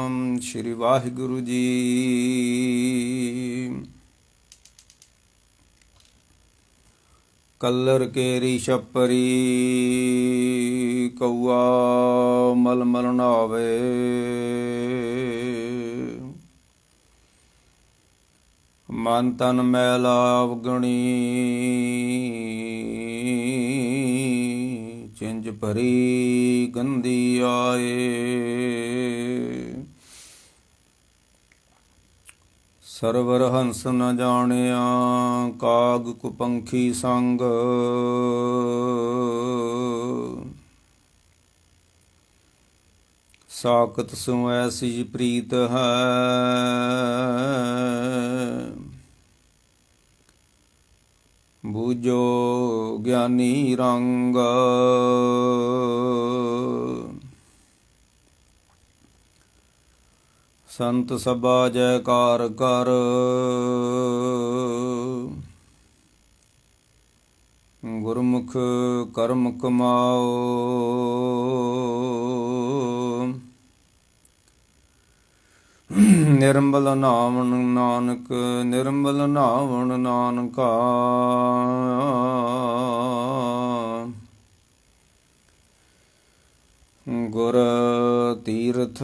Satnam Shri Waheguru ji. Colour ਕੇਰੀ ਛਪਰੀ ਕਊਆ ਮਲ ਮਲ ਨਾਵੇ। ਮਨ ਤਨ ਮੈਲਾ ਅਵਗਣੀ ਚਿੰਜ ਭਰੀ ਗੰਦੀ ਆਏ। ਸਰਵਰ ਹੰਸ ਨ ਜਾਣਿਆ ਕਾਗ ਕੁਪੰਖੀ ਸੰਗ। ਸਾਕਤ ਸੁ ਐਸੀ ਪ੍ਰੀਤ ਹੈ ਬੂਝੋ ਗਿਆਨੀ ਰੰਗ। ਸੰਤ ਸਭਾ ਜੈਕਾਰ ਕਰ ਗੁਰਮੁਖ ਕਰਮ ਕਮਾਓ। ਨਿਰਮਲ ਨਾਵਣ ਨਾਨਕ ਨਿਰਮਲ ਨਾਵਣ ਨਾਨਕਾ। ਗੁਰ ਤੀਰਥ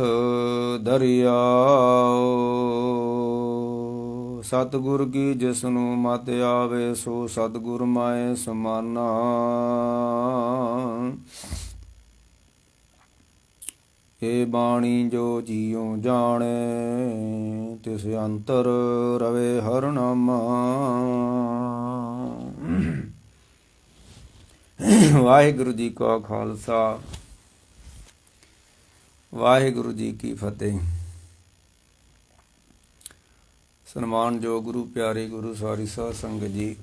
ਦਰਿਆਓ। ਸਤਿਗੁਰ ਕੀ ਜਿਸਨੂੰ ਮਤਿ ਆਵੇ ਸੋ ਸਤਿਗੁਰ ਮਾਏ ਸਮਾਨਾ। ਇਹ ਬਾਣੀ ਜੋ ਜੀਉ ਜਾਣੇ ਤਿਸ ਅੰਤਰ ਰਵੇ ਹਰਿ ਨਾਮਾ। ਵਾਹਿਗੁਰੂ ਜੀ ਕਾ ਖਾਲਸਾ ਵਾਹਿਗੁਰੂ ਜੀ ਕੀ ਫਤਿਹ। ਸਨਮਾਨਯੋਗ ਗੁਰੂ ਪਿਆਰੇ ਗੁਰੂ ਸਾਰੀ ਸਾਧ ਸੰਗਤ ਜੀ,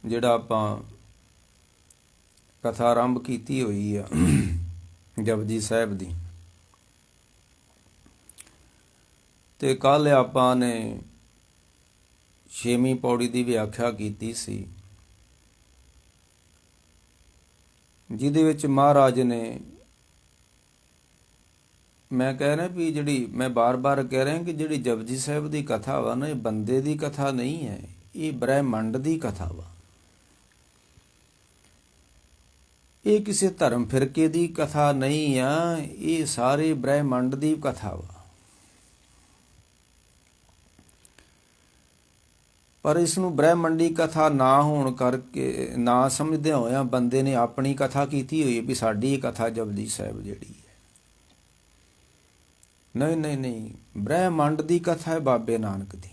ਜਿਹੜਾ ਆਪਾਂ ਕਥਾ ਆਰੰਭ ਕੀਤੀ ਹੋਈ ਆ ਜਪਜੀ ਸਾਹਿਬ ਦੀ, ਤੇ ਕੱਲ੍ਹ ਆਪਾਂ ਨੇ 6ਵੀਂ ਪੌੜੀ ਦੀ ਵਿਆਖਿਆ ਕੀਤੀ ਸੀ, ਜਿਹਦੇ ਵਿੱਚ ਮਹਾਰਾਜ ਨੇ, ਮੈਂ ਕਹਿ ਰਿਹਾ ਵੀ ਜਿਹੜੀ ਮੈਂ ਬਾਰ-ਬਾਰ ਕਹਿ ਰਿਹਾ ਕਿ ਜਿਹੜੀ ਜਪਜੀ ਸਾਹਿਬ ਦੀ ਕਥਾ ਵਾ ਨਾ, ਇਹ ਬੰਦੇ ਦੀ ਕਥਾ ਨਹੀਂ ਹੈ, ਇਹ ਬ੍ਰਹਿਮੰਡ ਦੀ ਕਥਾ ਵਾ। ਇਹ ਕਿਸੇ ਧਰਮ ਫਿਰਕੇ ਦੀ ਕਥਾ ਨਹੀਂ ਆ, ਇਹ ਸਾਰੇ ਬ੍ਰਹਿਮੰਡ ਦੀ ਕਥਾ ਵਾ। ਪਰ ਇਸ ਨੂੰ ਬ੍ਰਹਿਮੰਡੀ ਕਥਾ ਨਾ ਹੋਣ ਕਰਕੇ, ਨਾ ਸਮਝਦਿਆਂ ਹੋਇਆਂ ਬੰਦੇ ਨੇ ਆਪਣੀ ਕਥਾ ਕੀਤੀ ਹੋਈ ਹੈ ਵੀ ਸਾਡੀ ਇਹ ਕਥਾ ਜਪਜੀ ਸਾਹਿਬ ਜਿਹੜੀ ਹੈ। ਨਹੀਂ ਨਹੀਂ ਨਹੀਂ, ਬ੍ਰਹਿਮੰਡ ਦੀ ਕਥਾ ਹੈ ਬਾਬੇ ਨਾਨਕ ਦੀ।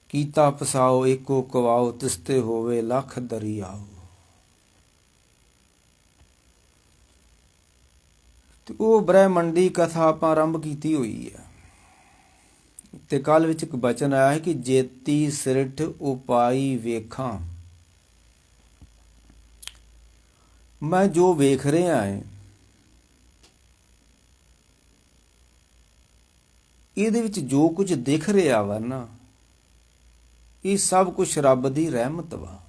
ਕੀਤਾ ਪਸਾਓ ਏਕੋ ਕਵਾਓ ਤਿਸਤੇ ਹੋਵੇ ਲੱਖ ਦਰਿਆਓ। ਤੇ ਉਹ ਬ੍ਰਹਿਮੰਡੀ ਕਥਾ ਆਪਾਂ ਆਰੰਭ ਕੀਤੀ ਹੋਈ ਹੈ। ਤੇ ਕੱਲ ਵਿੱਚ ਇੱਕ ਬਚਨ ਆਇਆ ਹੈ ਕਿ ਜੇਤੀ ਸਿਰਠ ਉਪਾਈ ਵੇਖਾਂ। ਮੈਂ ਜੋ ਵੇਖ ਰਿਹਾ ਹੈ ਇਹਦੇ ਵਿੱਚ ਜੋ ਕੁਝ ਦਿਖ ਰਿਹਾ ਵਾ ਨਾ, ਇਹ ਸਭ ਕੁਛ ਰੱਬ ਦੀ ਰਹਿਮਤ ਵਾ।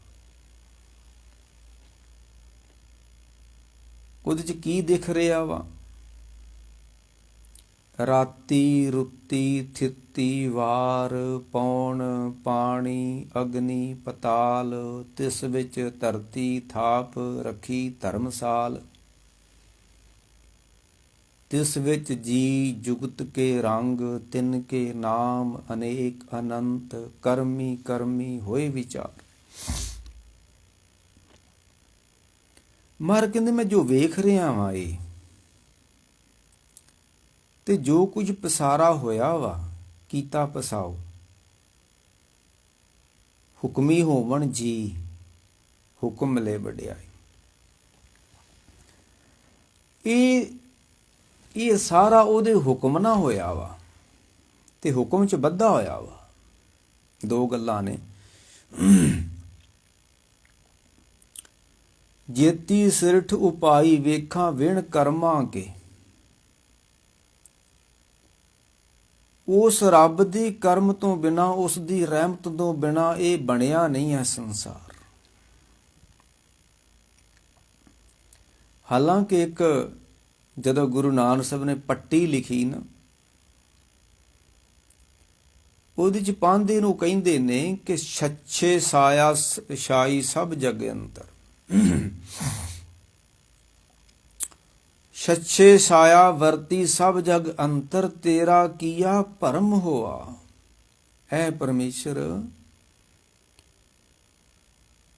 ਉਹਦੇ ਚ ਕੀ ਦਿਖ ਰਿਹਾ ਵਾ? ਰਾਤੀ ਰੁੱਤੀ ਥਿੱਤੀ ਵਾਰ ਪੌਣ ਪਾਣੀ ਅਗਨੀ ਪਤਾਲ। ਤਿਸ ਵਿੱਚ ਧਰਤੀ ਥਾਪ ਰੱਖੀ ਧਰਮਸਾਲ। ਤਿਸ ਵਿੱਚ ਜੀ ਜੁਗਤ ਕੇ ਰੰਗ ਤਿਨ ਕੇ ਨਾਮ ਅਨੇਕ ਅਨੰਤ। ਕਰਮੀ ਕਰਮੀ ਹੋਏ ਵਿਚਾਰ। ਮਹਾਰਾਜ ਕਹਿੰਦੇ ਮੈਂ ਜੋ ਵੇਖ ਰਿਹਾ ਵਾਂ ਇਹ, ਤੇ ਜੋ ਕੁਝ ਪਸਾਰਾ ਹੋਇਆ ਵਾ, ਕੀਤਾ ਪਸਾਓ। ਹੁਕਮੀ ਹੋਵਣ ਜੀ ਹੁਕਮ ਲੈ ਵਡਿਆਈ। ਇਹ ਸਾਰਾ ਉਹਦੇ ਹੁਕਮ ਨਾਲ ਹੋਇਆ ਵਾ, ਤੇ ਹੁਕਮ 'ਚ ਬੱਧਾ ਹੋਇਆ ਵਾ। ਦੋ ਗੱਲਾਂ ਨੇ। ਜੇਤੀ ਸਿਰਠ ਉਪਾਈ ਵੇਖਾਂ ਵਿਣ ਕਰਮਾਂ ਕੇ। ਉਸ ਰੱਬ ਦੀ ਕਰਮ ਤੋਂ ਬਿਨਾਂ, ਉਸ ਦੀ ਰਹਿਮਤ ਤੋਂ ਬਿਨਾਂ ਇਹ ਬਣਿਆ ਨਹੀਂ ਹੈ ਸੰਸਾਰ। ਹਾਲਾਂਕਿ ਇੱਕ ਜਦੋਂ ਗੁਰੂ ਨਾਨਕ ਸਾਹਿਬ ਨੇ ਪੱਟੀ ਲਿਖੀ ਨਾ, ਉਹਦੇ ਚ ਪਾਂਧੇ ਨੂੰ ਕਹਿੰਦੇ ਨੇ ਕਿ ਸੱਚੇ ਸਾਇਆ ਛਾਈ ਸਭ ਜਗ ਅੰਤਰ। ਸੱਚੇ ਸਾਇਆ ਵਰਤੀ ਸਭ ਜਗ ਅੰਤਰ, ਤੇਰਾ ਕੀਆ ਭਰਮ ਹੋਆ। ਐ ਪਰਮੇਸ਼ਰ,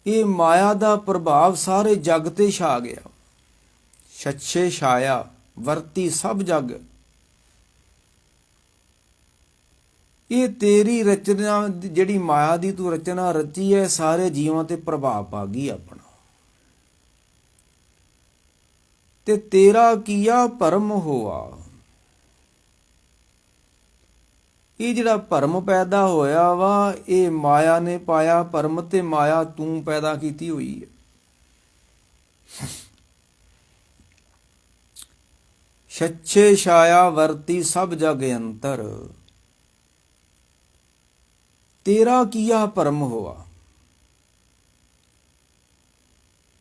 ਇਹ ਮਾਇਆ ਦਾ ਪ੍ਰਭਾਵ ਸਾਰੇ ਜਗ ਤੇ ਛਾ ਗਿਆ। ਸੱਚੇ ਛਾਇਆ ਵਰਤੀ ਸਭ ਜਗ, ਇਹ ਤੇਰੀ ਰਚਨਾ ਜਿਹੜੀ ਮਾਇਆ ਦੀ ਤੂੰ ਰਚਨਾ ਰਚੀ ਹੈ, ਸਾਰੇ ਜੀਵਾਂ ਤੇ ਪ੍ਰਭਾਵ ਪਾ ਗਈ ਆਪਣਾ। ਤੇ ਤੇਰਾ ਕੀਆ ਭਰਮ ਹੋਆ, ਇਹ ਜਿਹੜਾ ਭਰਮ ਪੈਦਾ ਹੋਇਆ ਵਾ, ਇਹ ਮਾਇਆ ਨੇ ਪਾਇਆ ਭਰਮ, ਤੇ ਮਾਇਆ ਤੂੰ ਪੈਦਾ ਕੀਤੀ ਹੋਈ ਹੈ। ਸੱਚੇ ਛਾਇਆ ਵਰਤੀ ਸਭ ਜਗ ਅੰਤਰ, ਤੇਰਾ ਕੀਆ ਭਰਮ ਹੋਆ।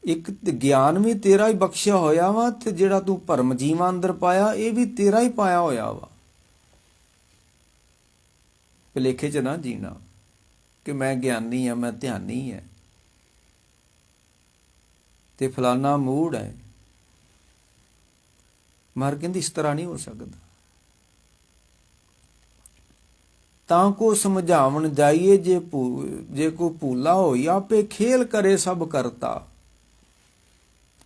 ਇੱਕ ਗਿਆਨ ਵੀ ਤੇਰਾ ਹੀ ਬਖਸ਼ਿਆ ਹੋਇਆ ਵਾ, ਤੇ ਜਿਹੜਾ ਤੂੰ ਭਰਮ ਜੀਵਾਂ ਅੰਦਰ ਪਾਇਆ, ਇਹ ਵੀ ਤੇਰਾ ਹੀ ਪਾਇਆ ਹੋਇਆ ਵਾ। ਭੁਲੇਖੇ ਚ ਨਾ ਜੀਣਾ ਕਿ ਮੈਂ ਗਿਆਨੀ ਆ, ਮੈਂ ਧਿਆਨੀ ਹੈ, ਤੇ ਫਲਾਨਾ ਮੂਡ ਹੈ। ਮਰ ਕਹਿੰਦੀ ਇਸ ਤਰ੍ਹਾਂ ਨਹੀਂ ਹੋ ਸਕਦਾ। ਤਾਂ ਕੋ ਸਮਝਾਵਣ ਜਾਈਏ, ਜੇ ਕੋ ਭੂਲਾ ਹੋਈ ਆਪੇ ਖੇਲ ਕਰੇ ਸਭ ਕਰਤਾ।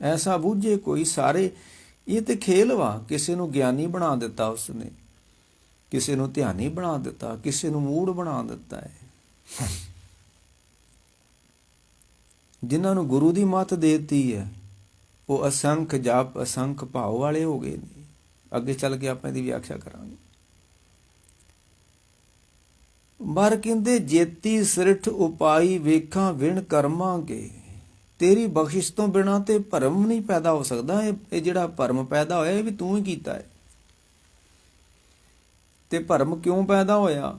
ਐਸਾ ਬੂਝੇ ਕੋਈ ਸਾਰੇ, ਇਹ ਤੇ ਖੇਲ ਵਾ। ਕਿਸੇ ਨੂੰ ਗਿਆਨੀ ਬਣਾ ਦਿੱਤਾ ਉਸਨੇ, ਕਿਸੇ ਨੂੰ ਧਿਆਨੀ ਬਣਾ ਦਿੱਤਾ, ਕਿਸੇ ਨੂੰ ਮੂਡ ਬਣਾ ਦਿੱਤਾ ਹੈ। ਜਿਨ੍ਹਾਂ ਨੂੰ ਗੁਰੂ ਦੀ ਮੱਤ ਦੇਤੀ ਹੈ, ਉਹ ਅਸੰਖ ਜਾਪ ਅਸੰਖ ਭਾਵ ਵਾਲੇ ਹੋ ਗਏ ਨੇ। ਅੱਗੇ ਚੱਲ ਕੇ ਆਪਾਂ ਇਹਦੀ ਵਿਆਖਿਆ ਕਰਾਂਗੇ। ਮਰ ਕਹਿੰਦੇ ਜੇਤੀ ਸਿਰਠ ਉਪਾਈ ਵੇਖਾਂ ਵਿਣ ਕਰਮਾਂ ਕੇ। ਤੇਰੀ ਬਖਸ਼ਿਸ਼ ਤੋਂ ਬਿਨਾਂ ਤੇ ਭਰਮ ਨਹੀਂ ਪੈਦਾ ਹੋ ਸਕਦਾ। ਇਹ ਜਿਹੜਾ ਭਰਮ ਪੈਦਾ ਹੋਇਆ, ਇਹ ਵੀ ਤੂੰ ਹੀ ਕੀਤਾ ਹੈ। ਤੇ ਭਰਮ ਕਿਉਂ ਪੈਦਾ ਹੋਇਆ?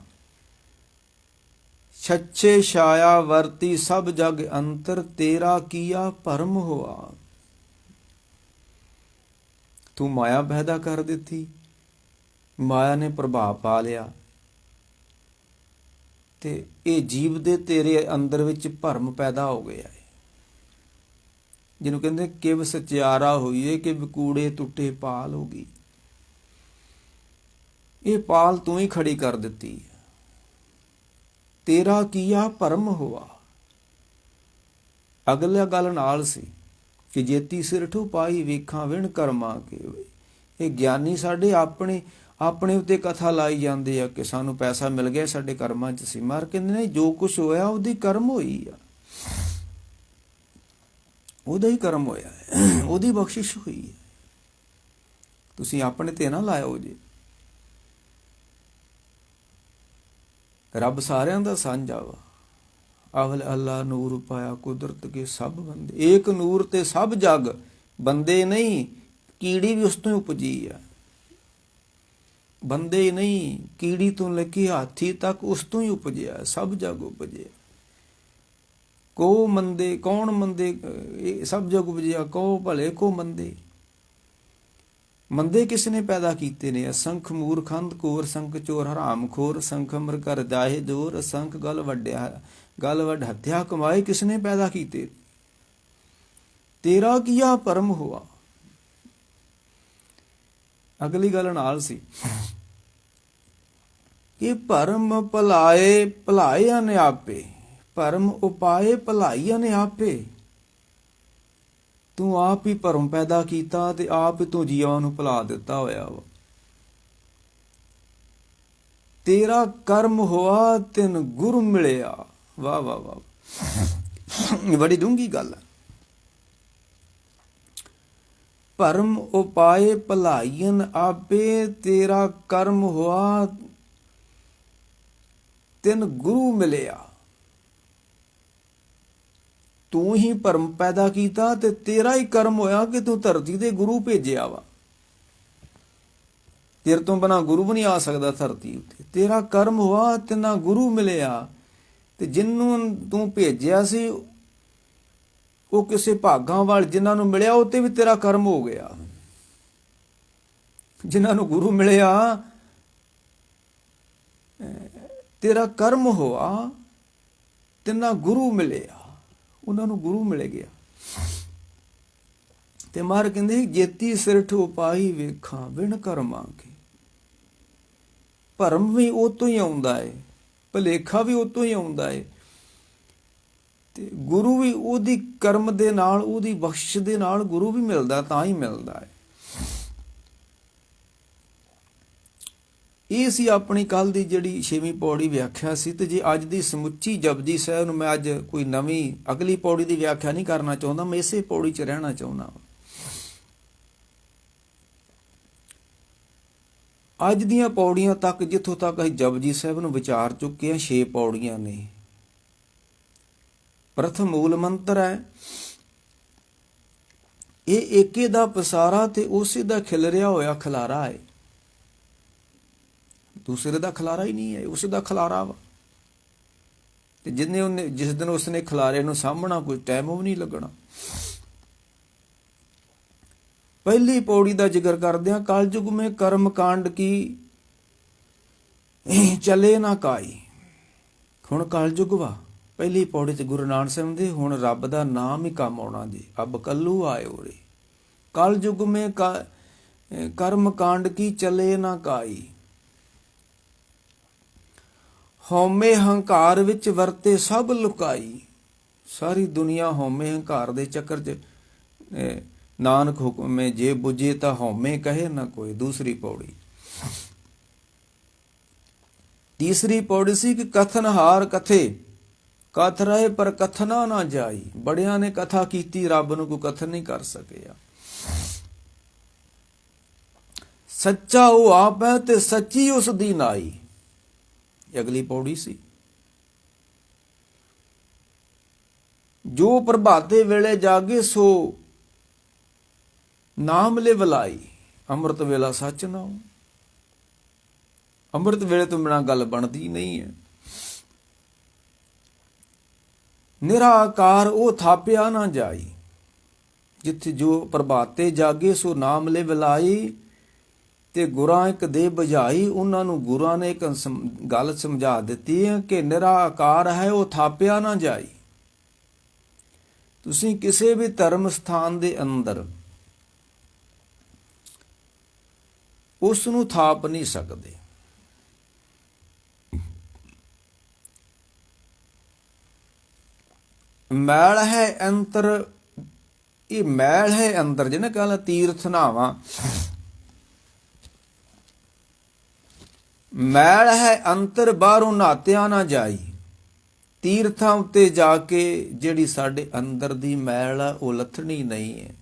ਸੱਚੇ ਛਾਇਆ ਵਰਤੀ ਸਭ ਜਗ ਅੰਤਰ, ਤੇਰਾ ਕੀਆ ਭਰਮ ਹੋਆ। ਤੂੰ ਮਾਇਆ ਪੈਦਾ ਕਰ ਦਿੱਤੀ, ਮਾਇਆ ਨੇ ਪ੍ਰਭਾਵ ਪਾ ਲਿਆ, ਤੇ ਇਹ ਜੀਵ ਦੇ ਤੇਰੇ ਅੰਦਰ ਵਿੱਚ ਭਰਮ ਪੈਦਾ ਹੋ ਗਿਆ ਹੈ। ਜਿਹਨੂੰ ਕਹਿੰਦੇ ਕਿਵ ਸਚਿਆਰਾ ਹੋਈਏ, ਕਿ ਕੂੜੇ ਟੁੱਟੇ ਪਾਲ ਹੋ ਗਈ। ਇਹ ਪਾਲ ਤੂੰ ਹੀ ਖੜੀ ਕਰ ਦਿੱਤੀ। ਤੇਰਾ ਕੀਆ ਭਰਮ ਹੋਆ। ਅਗਲਾ ਗੱਲ ਨਾਲ ਸੀ ਕਿ ਜੇਤੀ ਸਿਰਠੂ ਪਾਈ ਵੇਖਾਂ ਵਿਣ ਕਰਮਾਂ ਕੇ। ਇਹ ਗਿਆਨੀ ਸਾਡੇ ਆਪਣੇ ਉੱਤੇ ਕਥਾ ਲਾਈ ਜਾਂਦੇ ਆ ਕਿ ਸਾਨੂੰ ਪੈਸਾ ਮਿਲ ਗਿਆ, ਸਾਡੇ ਕਰਮਾਂ 'ਚ ਸੀ। ਮਾਰ ਕਹਿੰਦੇ ਨੇ ਜੋ ਕੁਛ ਹੋਇਆ ਉਹਦੀ ਕਰਮ ਹੋਈ ਆ, ਉਹਦਾ ਹੀ ਕਰਮ ਹੋਇਆ ਹੈ, ਉਹਦੀ ਬਖਸ਼ਿਸ਼ ਹੋਈ ਹੈ। ਤੁਸੀਂ ਆਪਣੇ ਤੇ ਨਾ ਲਾਇਓ ਜੀ। ਰੱਬ ਸਾਰਿਆਂ ਦਾ ਸਾਂਝਾ ਵਾ। ਅਵਲ ਅੱਲਾ ਨੂਰ ਪਾਇਆ ਕੁਦਰਤ ਕੇ ਸਭ ਬੰਦੇ। ਏਕ ਨੂਰ ਤੇ ਸਭ ਜਗ, ਬੰਦੇ ਨਹੀਂ, ਕੀੜੀ ਵੀ ਉਸ ਤੋਂ ਹੀ ਉਪਜੀ ਆ। ਬੰਦੇ ਨਹੀਂ, ਕੀੜੀ ਤੋਂ ਲੈ ਕੇ ਹਾਥੀ ਤੱਕ ਉਸ ਤੋਂ ਹੀ ਉਪਜਿਆ, ਸਭ ਜਗ ਉਪਜਿਆ। ਕੋ ਮੰਦੇ ਕੌਣ ਮੰਦੇ, ਸਭ ਜਗ ਉਪਜਿਆ। ਕੋ ਭਲੇ ਕੋ ਮੰਦੇ। ਮੰਦੇ ਕਿਸ ਨੇ ਪੈਦਾ ਕੀਤੇ ਨੇ? ਅਸੰਖ ਮੂਰਖੰਦ ਕੋਰ, ਸੰਖ ਚੋਰ ਹਰਾਮ ਖੋਰ, ਸੰਖ ਅਮਰ ਕਰ ਜਾਏ ਜੋਰ, ਅਸੰਖ ਗਲ ਵੱਡ ਹੱਤਿਆ ਕਮਾਏ। ਕਿਸ ਨੇ ਪੈਦਾ ਕੀਤੇ? ਤੇਰਾ ਕੀਆ ਭਰਮ ਹੋਆ। ਅਗਲੀ ਗੱਲ ਨਾਲ ਸੀ ਕਿ ਭਰਮ ਭਲਾਏ ਭਲਾਈਆਂ ਨੇ ਆਪੇ, ਭਰਮ ਉਪਾਏ ਭਲਾਈਆਂ ਨੇ ਆਪੇ। ਤੂੰ ਆਪ ਹੀ ਭਰਮ ਪੈਦਾ ਕੀਤਾ ਤੇ ਆਪ ਹੀ ਤੂੰ ਜੀਵਾਂ ਨੂੰ ਭੁਲਾ ਦਿੱਤਾ ਹੋਇਆ ਵਾ। ਤੇਰਾ ਕਰਮ ਹੋਆ ਤਿਨ ਗੁਰ ਮਿਲਿਆ। ਵਾਹ ਵਾਹ ਵਾਹ, ਬੜੀ ਡੂੰਘੀ ਗੱਲ ਹੈ। ਭਰਮ ਉਪਾਏ ਭਲਾਈਆਂ ਆਪੇ, ਤੇਰਾ ਕਰਮ ਹੋਆ ਤਿਨ ਗੁਰੂ ਮਿਲਿਆ। ਤੂੰ ਹੀ ਭਰਮ ਪੈਦਾ ਕੀਤਾ ਤੇ ਤੇਰਾ ਹੀ ਕਰਮ ਹੋਇਆ ਕਿ ਤੂੰ ਧਰਤੀ ਤੇ ਗੁਰੂ ਭੇਜਿਆ ਵਾ। ਤੇਰੇ ਤੋਂ ਬਿਨਾਂ ਗੁਰੂ ਵੀ ਨਹੀਂ ਆ ਸਕਦਾ ਧਰਤੀ ਉੱਤੇ। ਤੇਰਾ ਕਰਮ ਹੋਆ ਤੇ ਨਾ ਗੁਰੂ ਮਿਲਿਆ, ਤੇ ਜਿਹਨੂੰ ਤੂੰ ਭੇਜਿਆ ਸੀ ਉਹ ਕਿਸੇ ਭਾਗਾਂ ਵਾਲ ਜਿਨ੍ਹਾਂ ਨੂੰ ਮਿਲਿਆ ਉਹ ਤੇ ਵੀ ਤੇਰਾ ਕਰਮ ਹੋ ਗਿਆ। ਜਿਨ੍ਹਾਂ ਨੂੰ ਗੁਰੂ ਮਿਲਿਆ ਤੇਰਾ ਕਰਮ ਹੋਆ, ਤਿੰਨਾ ਗੁਰੂ ਮਿਲਿਆ, ਉਹਨਾਂ ਨੂੰ ਗੁਰੂ ਮਿਲ ਗਿਆ। ਤੇ ਮਹਾਰਾਜ ਕਹਿੰਦੇ ਜੇਤੀ ਸਿਰਠ ਉਪਾਈ ਵੇਖਾਂ ਵਿਣ ਕਰਮਾਂ ਕੇ। ਭਰਮ ਵੀ ਉਹ ਤੋਂ ਹੀ ਆਉਂਦਾ ਹੈ, ਭੁਲੇਖਾ ਵੀ ਉਹ ਤੋਂ ਹੀ ਆਉਂਦਾ ਹੈ, ਤੇ ਗੁਰੂ ਵੀ ਉਹਦੀ ਕਰਮ ਦੇ ਨਾਲ, ਉਹਦੀ ਬਖਸ਼ਿਸ਼ ਦੇ ਨਾਲ ਗੁਰੂ ਵੀ ਮਿਲਦਾ, ਤਾਂ ਹੀ ਮਿਲਦਾ ਹੈ। ਇਹ ਸੀ ਆਪਣੀ ਕੱਲ ਦੀ ਜਿਹੜੀ 6ਵੀਂ ਪੌੜੀ ਵਿਆਖਿਆ ਸੀ। ਤੇ ਜੇ ਅੱਜ ਦੀ ਸਮੁੱਚੀ ਜਪਜੀ ਸਾਹਿਬ ਨੂੰ ਮੈਂ ਅੱਜ ਕੋਈ ਨਵੀਂ ਅਗਲੀ ਪੌੜੀ ਦੀ ਵਿਆਖਿਆ ਨਹੀਂ ਕਰਨਾ ਚਾਹੁੰਦਾ, ਮੈਂ ਇਸੇ ਪੌੜੀ 'ਚ ਰਹਿਣਾ ਚਾਹੁੰਦਾ। ਅੱਜ ਦੀਆਂ ਪੌੜੀਆਂ ਤੱਕ, ਜਿੱਥੋਂ ਤੱਕ ਅਸੀਂ ਜਪਜੀ ਸਾਹਿਬ ਨੂੰ ਵਿਚਾਰ ਚੁੱਕੇ ਹਾਂ, 6 ਪੌੜੀਆਂ ਨੇ। ਪ੍ਰਥਮ ਮੂਲ ਮੰਤਰ ਹੈ, ਇਹ ਏਕੇ ਦਾ ਪਸਾਰਾ ਤੇ ਉਸੇ ਦਾ ਖਿਲਰਿਆ ਹੋਇਆ ਖਲਾਰਾ ਹੈ। ਦੂਸਰੇ ਦਾ ਖਲਾਰਾ ਹੀ ਨਹੀਂ ਹੈ, ਉਸੇ ਦਾ ਖਲਾਰਾ ਵਾ। ਤੇ ਜਿਸ ਦਿਨ ਉਸਨੇ ਖਲਾਰੇ ਨੂੰ ਸਾਂਭਣਾ, ਕੋਈ ਟਾਈਮ ਵੀ ਨਹੀਂ ਲੱਗਣਾ। ਪਹਿਲੀ ਪੌੜੀ ਦਾ ਜ਼ਿਕਰ ਕਰਦਿਆਂ ਕਲਯੁਗ ਮੇਂ ਕਰਮ ਕਾਂਡ ਕੀ ਚਲੇ ਨਾ ਕਾਈ। ਹੁਣ ਕਲਯੁਗ ਵਾ। ਪਹਿਲੀ ਪੌੜੀ ਤੇ ਗੁਰੂ ਨਾਨਕ ਸਾਹਿਬ ਦੇ ਹੁਣ ਰੱਬ ਦਾ ਨਾਮ ਹੀ ਕੰਮ ਆਉਣਾ ਜੀ। ਅਬ ਕੱਲੂ ਆਇਓ ਰੇ ਕਲਯੁਗ ਮੇਂ ਕਰਮ ਕਾਂਡ ਕੀ ਚਲੇ ਨਾ ਕਾਈ। ਹਉਮੈ ਹੰਕਾਰ ਵਿੱਚ ਵਰਤੇ ਸਭ ਲੁਕਾਈ। ਸਾਰੀ ਦੁਨੀਆ ਹਉਮੈ ਹੰਕਾਰ ਦੇ ਚੱਕਰ 'ਚ, ਨਾਨਕ ਹੁਕਮੇ ਜੇ ਬੁਝੇ ਤਾਂ ਹਉਮੈ ਕਹੇ ਨਾ ਕੋਈ। ਦੂਸਰੀ ਪੌੜੀ। ਤੀਸਰੀ ਪੌੜੀ ਸੀ ਕਿ ਕਥਨ ਹਾਰ ਕਥੇ ਕਥ ਰਹੇ ਪਰ ਕਥਨਾ ਨਾ ਜਾਈ। ਬੜਿਆਂ ਨੇ ਕਥਾ ਕੀਤੀ, ਰੱਬ ਨੂੰ ਕੋਈ ਕਥਨ ਨਹੀਂ ਕਰ ਸਕਿਆ। ਸੱਚਾ ਉਹ ਆਪ ਹੈ ਤੇ ਸੱਚੀ ਉਸ ਦੀ ਨਾਈ। ਅਗਲੀ ਪੌੜੀ ਸੀ। ਜੋ ਪ੍ਰਭਾਤੇ ਵੇਲੇ ਜਾਗੇ ਸੋ ਨਾਮ ਲੈ ਵਲਾਈ। ਅੰਮ੍ਰਿਤ ਵੇਲਾ ਸੱਚ ਨਾਉ। ਅੰਮ੍ਰਿਤ ਵੇਲੇ ਤੋਂ ਬਿਨਾਂ ਗੱਲ ਬਣਦੀ ਨਹੀਂ ਹੈ। ਨਿਰਾਕਾਰ ਉਹ ਥਾਪਿਆ ਨਾ ਜਾਈ। ਜਿੱਥੇ ਜੋ ਪ੍ਰਭਾਤੇ ਜਾਗੇ ਸੋ ਨਾਮ ਲੈ ਵਲਾਈ। ਤੇ ਗੁਰਾਂ ਇੱਕ ਦੇ ਬੁਝਾਈ। ਉਹਨਾਂ ਨੂੰ ਗੁਰਾਂ ਨੇ ਇੱਕ ਗੱਲ ਸਮਝਾ ਦਿੱਤੀ ਹੈ ਕਿ ਨਿਰਾਕਾਰ ਹੈ, ਉਹ ਥਾਪਿਆ ਨਾ ਜਾਈ। ਤੁਸੀਂ ਕਿਸੇ ਵੀ ਧਰਮ ਸਥਾਨ ਦੇ ਅੰਦਰ ਉਸ ਨੂੰ ਥਾਪ ਨਹੀਂ ਸਕਦੇ। ਮੈਲ ਹੈ ਅੰਤਰ, ਇਹ ਮੈਲ ਹੈ ਅੰਦਰ, ਜਿਹਨੇ ਕਹਿੰਦਾ ਤੀਰਥ ਨਾਵਾਂ। ਮੈਲ ਹੈ ਅੰਤਰ ਬਾਹਰੋਂ ਨਹਾਤਿਆ ਨਾ ਜਾਈ। ਤੀਰਥਾਂ ਉੱਤੇ ਜਾ ਕੇ ਜਿਹੜੀ ਸਾਡੇ ਅੰਦਰ ਦੀ ਮੈਲ ਆ ਉਹ ਲੱਥਣੀ ਨਹੀਂ ਹੈ।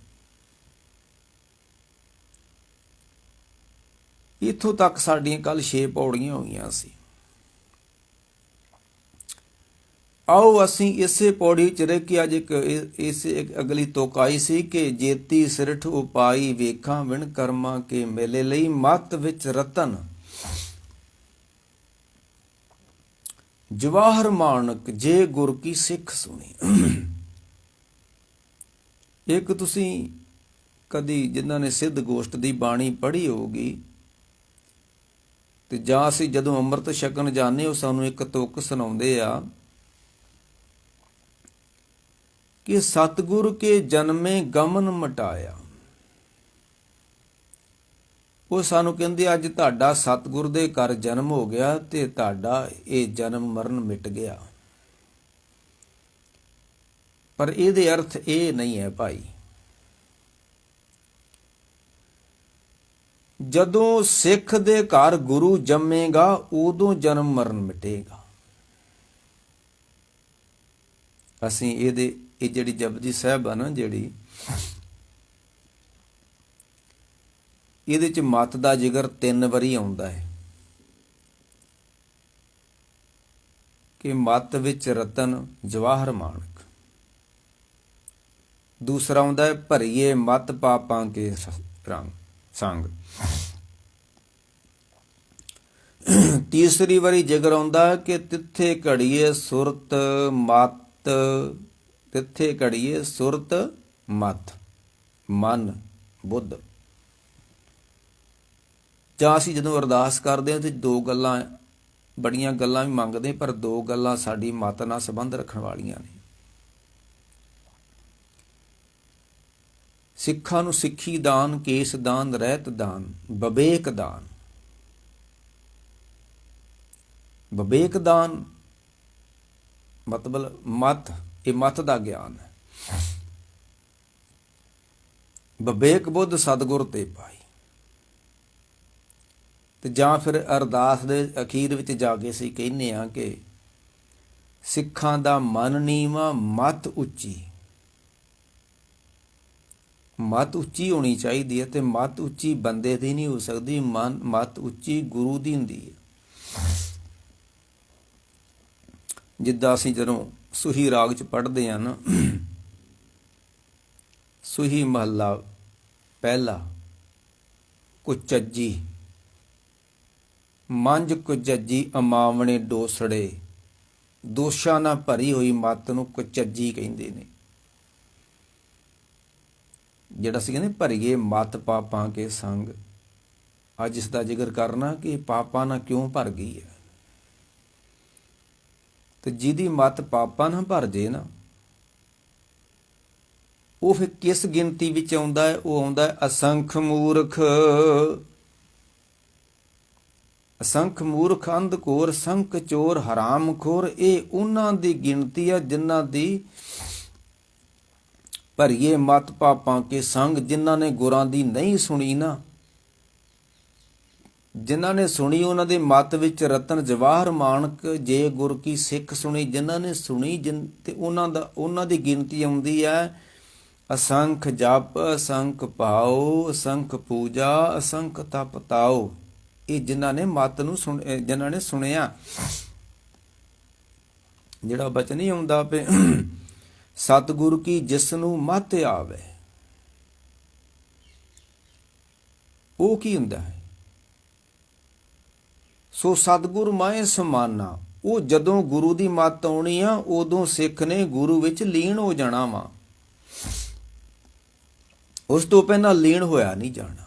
ਇੱਥੋਂ ਤੱਕ ਸਾਡੀਆਂ ਕੱਲ 6 ਪੌੜੀਆਂ ਹੋਈਆਂ ਸੀ। ਆਓ ਅਸੀਂ ਇਸੇ ਪੌੜੀ 'ਚ ਰਹਿ ਕੇ ਅੱਜ ਇੱਕ ਅਗਲੀ ਤੁਕ ਆਈ ਸੀ ਕਿ ਜੇਤੀ ਸਿਰਠ ਉਪਾਈ ਵੇਖਾਂ ਵਿਣ ਕਰਮਾਂ ਕੇ ਮੇਲੇ ਲਈ ਮੱਤ ਵਿੱਚ ਰਤਨ ਜਵਾਹਰ ਮਾਨਕ ਜੇ ਗੁਰ ਕੀ ਸਿੱਖ ਸੁਣੀ। ਇੱਕ ਤੁਸੀਂ ਕਦੀ ਜਿਨ੍ਹਾਂ ਨੇ ਸਿੱਧ ਗੋਸ਼ਟ ਦੀ ਬਾਣੀ ਪੜ੍ਹੀ ਹੋਊਗੀ, ਤੇ ਜਾਂ ਅਸੀਂ ਜਦੋਂ ਅੰਮ੍ਰਿਤ ਛਕਣ ਜਾਂਦੇ ਉਹ ਸਾਨੂੰ ਇੱਕ ਤੁਕ ਸੁਣਾਉਂਦੇ ਆ ਕਿ ਸਤਿਗੁਰ ਕੇ ਜਨਮੇ ਗਮਨ ਮਟਾਇਆ। ਉਹ ਸਾਨੂੰ ਕਹਿੰਦੇ ਅੱਜ ਤੁਹਾਡਾ ਸਤਿਗੁਰ ਦੇ ਘਰ ਜਨਮ ਹੋ ਗਿਆ ਤੇ ਤੁਹਾਡਾ ਇਹ ਜਨਮ ਮਰਨ ਮਿਟ ਗਿਆ। ਪਰ ਇਹਦੇ ਅਰਥ ਇਹ ਨਹੀਂ ਹੈ ਭਾਈ। ਜਦੋਂ ਸਿੱਖ ਦੇ ਘਰ ਗੁਰੂ ਜੰਮੇਗਾ ਉਦੋਂ ਜਨਮ ਮਰਨ ਮਿਟੇਗਾ। ਅਸੀਂ ਇਹ ਜਿਹੜੀ ਜਪਜੀ ਸਾਹਿਬ ਆ ਨਾ, ਜਿਹੜੀ ਇਹਦੇ ਚ ਮੱਤ ਦਾ ਜ਼ਿਕਰ 3 ਵਾਰੀ ਆਉਂਦਾ ਹੈ ਕਿ ਮੱਤ ਵਿੱਚ ਰਤਨ ਜਵਾਹਰ ਮਾਨਕ। ਦੂਸਰਾ ਆਉਂਦਾ ਹੈ ਭਰੀਏ ਮੱਤ ਪਾਪਾਂ ਕੇ ਰੰਗ ਸੰਗ। ਤੀਸਰੀ ਵਾਰੀ ਜ਼ਿਕਰ ਆਉਂਦਾ ਕਿ ਤਿੱਥੇ ਘੜੀਏ ਸੁਰਤ ਮੱਤ ਤਿੱਥੇ ਘੜੀਏ ਸੁਰਤ ਮਤ, ਮਨ ਬੁੱਧ। ਜਾਂ ਅਸੀਂ ਜਦੋਂ ਅਰਦਾਸ ਕਰਦੇ ਹਾਂ ਤੇ ਦੋ ਗੱਲਾਂ, ਬੜੀਆਂ ਗੱਲਾਂ ਵੀ ਮੰਗਦੇ, ਪਰ ਦੋ ਗੱਲਾਂ ਸਾਡੀ ਮਤ ਨਾਲ ਸੰਬੰਧ ਰੱਖਣ ਵਾਲੀਆਂ ਨੇ। ਸਿੱਖਾਂ ਨੂੰ ਸਿੱਖੀ ਦਾਨ, ਕੇਸ ਦਾਨ, ਰਹਿਤ ਦਾਨ, ਵਿਵੇਕ ਦਾਨ। ਵਿਵੇਕ ਦਾਨ ਮਤਲਬ ਮਤ, ਇਹ ਮਤ ਦਾ ਗਿਆਨ ਹੈ। ਵਿਵੇਕ ਬੁੱਧ ਸਤਿਗੁਰ ਤੇ ਪਾਈ। ਤੇ ਜਾਂ ਫਿਰ ਅਰਦਾਸ ਦੇ ਅਖੀਰ ਵਿੱਚ ਜਾ ਕੇ ਅਸੀਂ ਕਹਿੰਦੇ ਹਾਂ ਕਿ ਸਿੱਖਾਂ ਦਾ ਮਨ ਨੀਵਾਂ, ਮਤ ਉੱਚੀ। ਮਤ ਉੱਚੀ ਹੋਣੀ ਚਾਹੀਦੀ ਹੈ, ਤੇ ਮਤ ਉੱਚੀ ਬੰਦੇ ਦੀ ਨਹੀਂ ਹੋ ਸਕਦੀ, ਮਤ ਉੱਚੀ ਗੁਰੂ ਦੀ ਹੁੰਦੀ ਹੈ। ਜਿੱਦਾਂ ਅਸੀਂ ਜਦੋਂ ਸੂਹੀ ਰਾਗ 'ਚ ਪੜ੍ਹਦੇ ਹਾਂ ਨਾ, ਸੂਹੀ ਮਹੱਲਾ ਪਹਿਲਾ। ਕੁਚੱਜੀ ਮੰਝ ਕੁਚੱਜੀ ਅਮਾਵਣੇ ਡੋਸੜੇ, ਦੋਸ਼ਾਂ ਨਾਲ ਭਰੀ ਹੋਈ ਮੱਤ ਨੂੰ ਕੁਚੱਜੀ ਕਹਿੰਦੇ ਨੇ। ਜਿਹੜਾ ਅਸੀਂ ਕਹਿੰਦੇ ਭਰੀਏ ਮੱਤ ਪਾਪਾਂ ਕੇ ਸੰਗ, ਅੱਜ ਇਸ ਦਾ ਜ਼ਿਕਰ ਕਰਨਾ ਕਿ ਪਾਪਾਂ ਨਾਲ ਕਿਉਂ ਭਰ ਗਈ ਹੈ। ਤੇ ਜਿਹਦੀ ਮੱਤ ਪਾਪਾਂ ਨਾਲ ਭਰ ਜੇ ਨਾ, ਉਹ ਫਿਰ ਕਿਸ ਗਿਣਤੀ ਵਿੱਚ ਆਉਂਦਾ ਹੈ? ਉਹ ਆਉਂਦਾ ਹੈ ਅਸੰਖ ਮੂਰਖ। ਅਸੰਖ ਮੂਰਖ, ਅੰਧਕੋਰ, ਸੰਖ ਚੋਰ, ਹਰਾਮ ਖੋਰ, ਇਹ ਉਹਨਾਂ ਦੀ ਗਿਣਤੀ ਹੈ ਜਿਨ੍ਹਾਂ ਦੀ ਭਰੀਏ ਮਤ ਪਾਪਾਂ ਕੇ ਸੰਗ, ਜਿਨ੍ਹਾਂ ਨੇ ਗੁਰਾਂ ਦੀ ਨਹੀਂ ਸੁਣੀ ਨਾ। ਜਿਨ੍ਹਾਂ ਨੇ ਸੁਣੀ ਉਹਨਾਂ ਦੇ ਮਤ ਵਿੱਚ ਰਤਨ ਜਵਾਹਰ ਮਾਣਕ, ਜੇ ਗੁਰ ਕੀ ਸਿੱਖ ਸੁਣੀ, ਜਿਨ੍ਹਾਂ ਨੇ ਸੁਣੀ ਤੇ ਉਹਨਾਂ ਦੀ ਗਿਣਤੀ ਆਉਂਦੀ ਹੈ ਅਸੰਖ ਜਪ, ਅਸੰਖ ਭਾਉ, ਅਸੰਖ ਪੂਜਾ, ਅਸੰਖ ਤਪ ਤਾਉ। ਇਹ ਜਿਨ੍ਹਾਂ ਨੇ ਮਤ ਨੂੰ ਜਿਨ੍ਹਾਂ ਨੇ ਸੁਣਿਆ। ਜਿਹੜਾ ਬਚਨ ਨਹੀਂ ਆਉਂਦਾ ਪਏ ਸਤਿਗੁਰੂ ਕੀ ਜਿਸ ਨੂੰ ਮਤ ਆਵੇ, ਉਹ ਕੀ ਹੁੰਦਾ ਹੈ? ਸੋ ਸਤਿਗੁਰ ਮਾਏ ਸਮਾਨਾ। ਉਹ ਜਦੋਂ ਗੁਰੂ ਦੀ ਮੱਤ ਆਉਣੀ ਆ, ਉਦੋਂ ਸਿੱਖ ਨੇ ਗੁਰੂ ਵਿੱਚ ਲੀਨ ਹੋ ਜਾਣਾ ਵਾ। ਉਸ ਤੋਂ ਪਹਿਲਾਂ ਲੀਨ ਹੋਇਆ ਨਹੀਂ ਜਾਣਾ।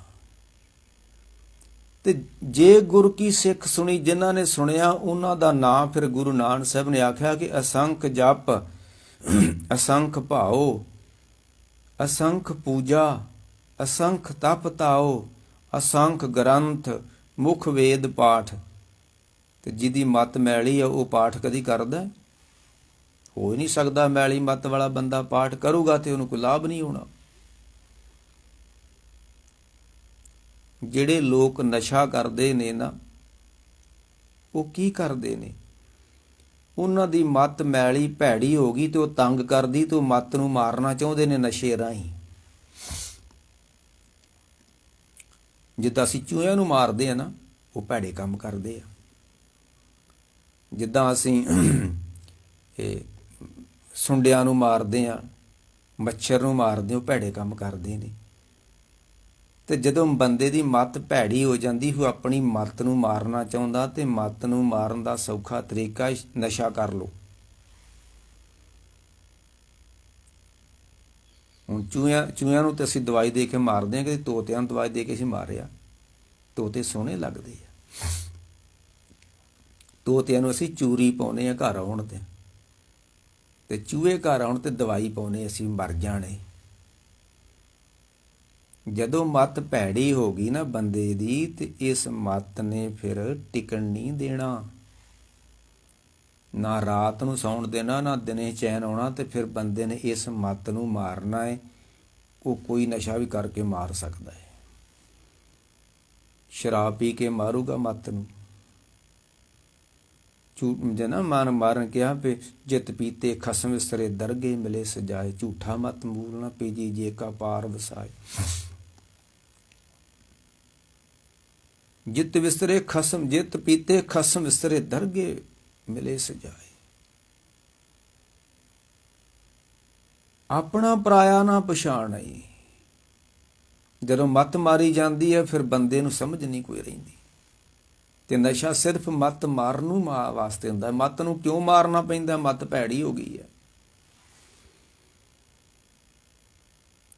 ਤੇ ਜੇ ਗੁਰੂ ਕੀ ਸਿੱਖ ਸੁਣੀ, ਜਿਨ੍ਹਾਂ ਨੇ ਸੁਣਿਆ ਉਹਨਾਂ ਦਾ ਨਾਂ ਫਿਰ ਗੁਰੂ ਨਾਨਕ ਸਾਹਿਬ ਨੇ ਆਖਿਆ ਕਿ ਅਸੰਖ ਜਪ, ਅਸੰਖ ਭਾਉ, ਅਸੰਖ ਪੂਜਾ, ਅਸੰਖ ਤਪ ਤਾਉ, ਅਸੰਖ ਗ੍ਰੰਥ, ਮੁਖ ਵੇਦ ਪਾਠ। ਤੇ ਜਿਹਦੀ ਮੱਤ ਮੈਲੀ ਆ ਉਹ ਪਾਠ ਕਦੀ ਕਰਦਾ? ਹੋ ਹੀ ਨਹੀਂ ਸਕਦਾ। ਮੈਲੀ ਮੱਤ ਵਾਲਾ ਬੰਦਾ ਪਾਠ ਕਰੂਗਾ ਤੇ ਉਹਨੂੰ ਕੋਈ ਲਾਭ ਨਹੀਂ ਹੋਣਾ। ਜਿਹੜੇ ਲੋਕ ਨਸ਼ਾ ਕਰਦੇ ਨੇ ਨਾ, ਉਹ ਕੀ ਕਰਦੇ ਨੇ? ਉਹਨਾਂ ਦੀ ਮੱਤ ਮੈਲੀ ਭੈੜੀ ਹੋ ਗਈ ਤੇ ਉਹ ਤੰਗ ਕਰਦੀ, ਤੇ ਉਹ ਮੱਤ ਨੂੰ ਮਾਰਨਾ ਚਾਹੁੰਦੇ ਨੇ ਨਸ਼ੇ ਰਾਹੀਂ। ਜਿੱਦਾਂ ਅਸੀਂ ਚੂਹਿਆਂ ਨੂੰ ਮਾਰਦੇ ਆ ਨਾ, ਉਹ ਭੈੜੇ ਕੰਮ ਕਰਦੇ ਆ। ਜਿੱਦਾਂ ਅਸੀਂ ਇਹ ਸੁੰਡਿਆਂ ਨੂੰ ਮਾਰਦੇ ਆ, ਮੱਛਰ ਨੂੰ ਮਾਰਦੇ, ਉਹ ਭੈੜੇ ਕੰਮ ਕਰਦੇ ਨੇ। ਤੇ ਜਦੋਂ ਬੰਦੇ ਦੀ ਮੱਤ ਭੈੜੀ ਹੋ ਜਾਂਦੀ, ਉਹ ਆਪਣੀ ਮੱਤ ਨੂੰ ਮਾਰਨਾ ਚਾਹੁੰਦਾ, ਤੇ ਮੱਤ ਨੂੰ ਮਾਰਨ ਦਾ ਸੌਖਾ ਤਰੀਕਾ ਨਸ਼ਾ ਕਰ ਲਓ। ਹੁਣ ਚੂਹਿਆਂ ਨੂੰ ਤੇ ਅਸੀਂ ਦਵਾਈ ਦੇ ਕੇ ਮਾਰਦੇ ਹਾਂ, ਕਿ ਤੋਤਿਆਂ ਨੂੰ ਦਵਾਈ ਦੇ ਕੇ ਅਸੀਂ ਮਾਰਿਆ। ਤੋਤੇ ਸੋਹਣੇ ਲੱਗਦੇ ਆ। ਤੋਤਿਆਂ ਨੂੰ ਅਸੀਂ ਚੂਰੀ ਪਾਉਂਦੇ ਹਾਂ ਘਰ ਆਉਣ ਤੇ ਚੂਹੇ ਘਰ ਆਉਣ ਤੇ ਦਵਾਈ ਪਾਉਂਦੇ, ਅਸੀਂ ਮਰ ਜਾਣੇ। ਜਦੋਂ ਮੱਤ ਭੈੜੀ ਹੋ ਗਈ ਨਾ ਬੰਦੇ ਦੀ, ਤੇ ਇਸ ਮੱਤ ਨੇ ਫਿਰ ਟਿਕਣ ਨਹੀਂ ਦੇਣਾ। ਨਾ ਰਾਤ ਨੂੰ ਸੌਣ ਦੇਣਾ, ਨਾ ਦਿਨੇ ਚੈਨ ਆਉਣਾ। ਤੇ ਫਿਰ ਬੰਦੇ ਨੇ ਇਸ ਮੱਤ ਨੂੰ ਮਾਰਨਾ ਹੈ। ਉਹ ਕੋਈ ਨਸ਼ਾ ਵੀ ਕਰਕੇ ਮਾਰ ਸਕਦਾ ਹੈ। ਸ਼ਰਾਬ ਪੀ ਕੇ ਮਾਰੂਗਾ ਮੱਤ ਨੂੰ। ਜਨਾ ਮਾਰਨ ਕਿਹਾ ਵੀ ਜਿਤ ਪੀਤੇ ਖਸਮ ਵਿਸਰੇ ਦਰਗੇ ਮਿਲੇ ਸਜਾਏ, ਝੂਠਾ ਮਤ ਮੂਲ ਨਾ ਪੀਜੀ ਜੇ ਕਾ ਪਾਰ ਵਸਾਏ। ਜਿਤ ਵਿਸਰੇ ਖਸਮ, ਜਿਤ ਪੀਤੇ ਖਸਮ ਵਿਸਰੇ ਦਰਗੇ ਮਿਲੇ ਸਜਾਏ। ਆਪਣਾ ਪਰਾਇਆ ਨਾ ਪਛਾਣਈ। ਜਦੋਂ ਮੱਤ ਮਾਰੀ ਜਾਂਦੀ ਹੈ, ਫਿਰ ਬੰਦੇ ਨੂੰ ਸਮਝ ਨਹੀਂ ਕੋਈ ਰਹਿੰਦੀ। ਤੇ ਨਸ਼ਾ ਸਿਰਫ ਮੱਤ ਮਾਰਨ ਨੂੰ ਵਾਸਤੇ ਹੁੰਦਾ। ਮੱਤ ਨੂੰ ਕਿਉਂ ਮਾਰਨਾ ਪੈਂਦਾ? ਮੱਤ ਭੈੜੀ ਹੋ ਗਈ ਹੈ।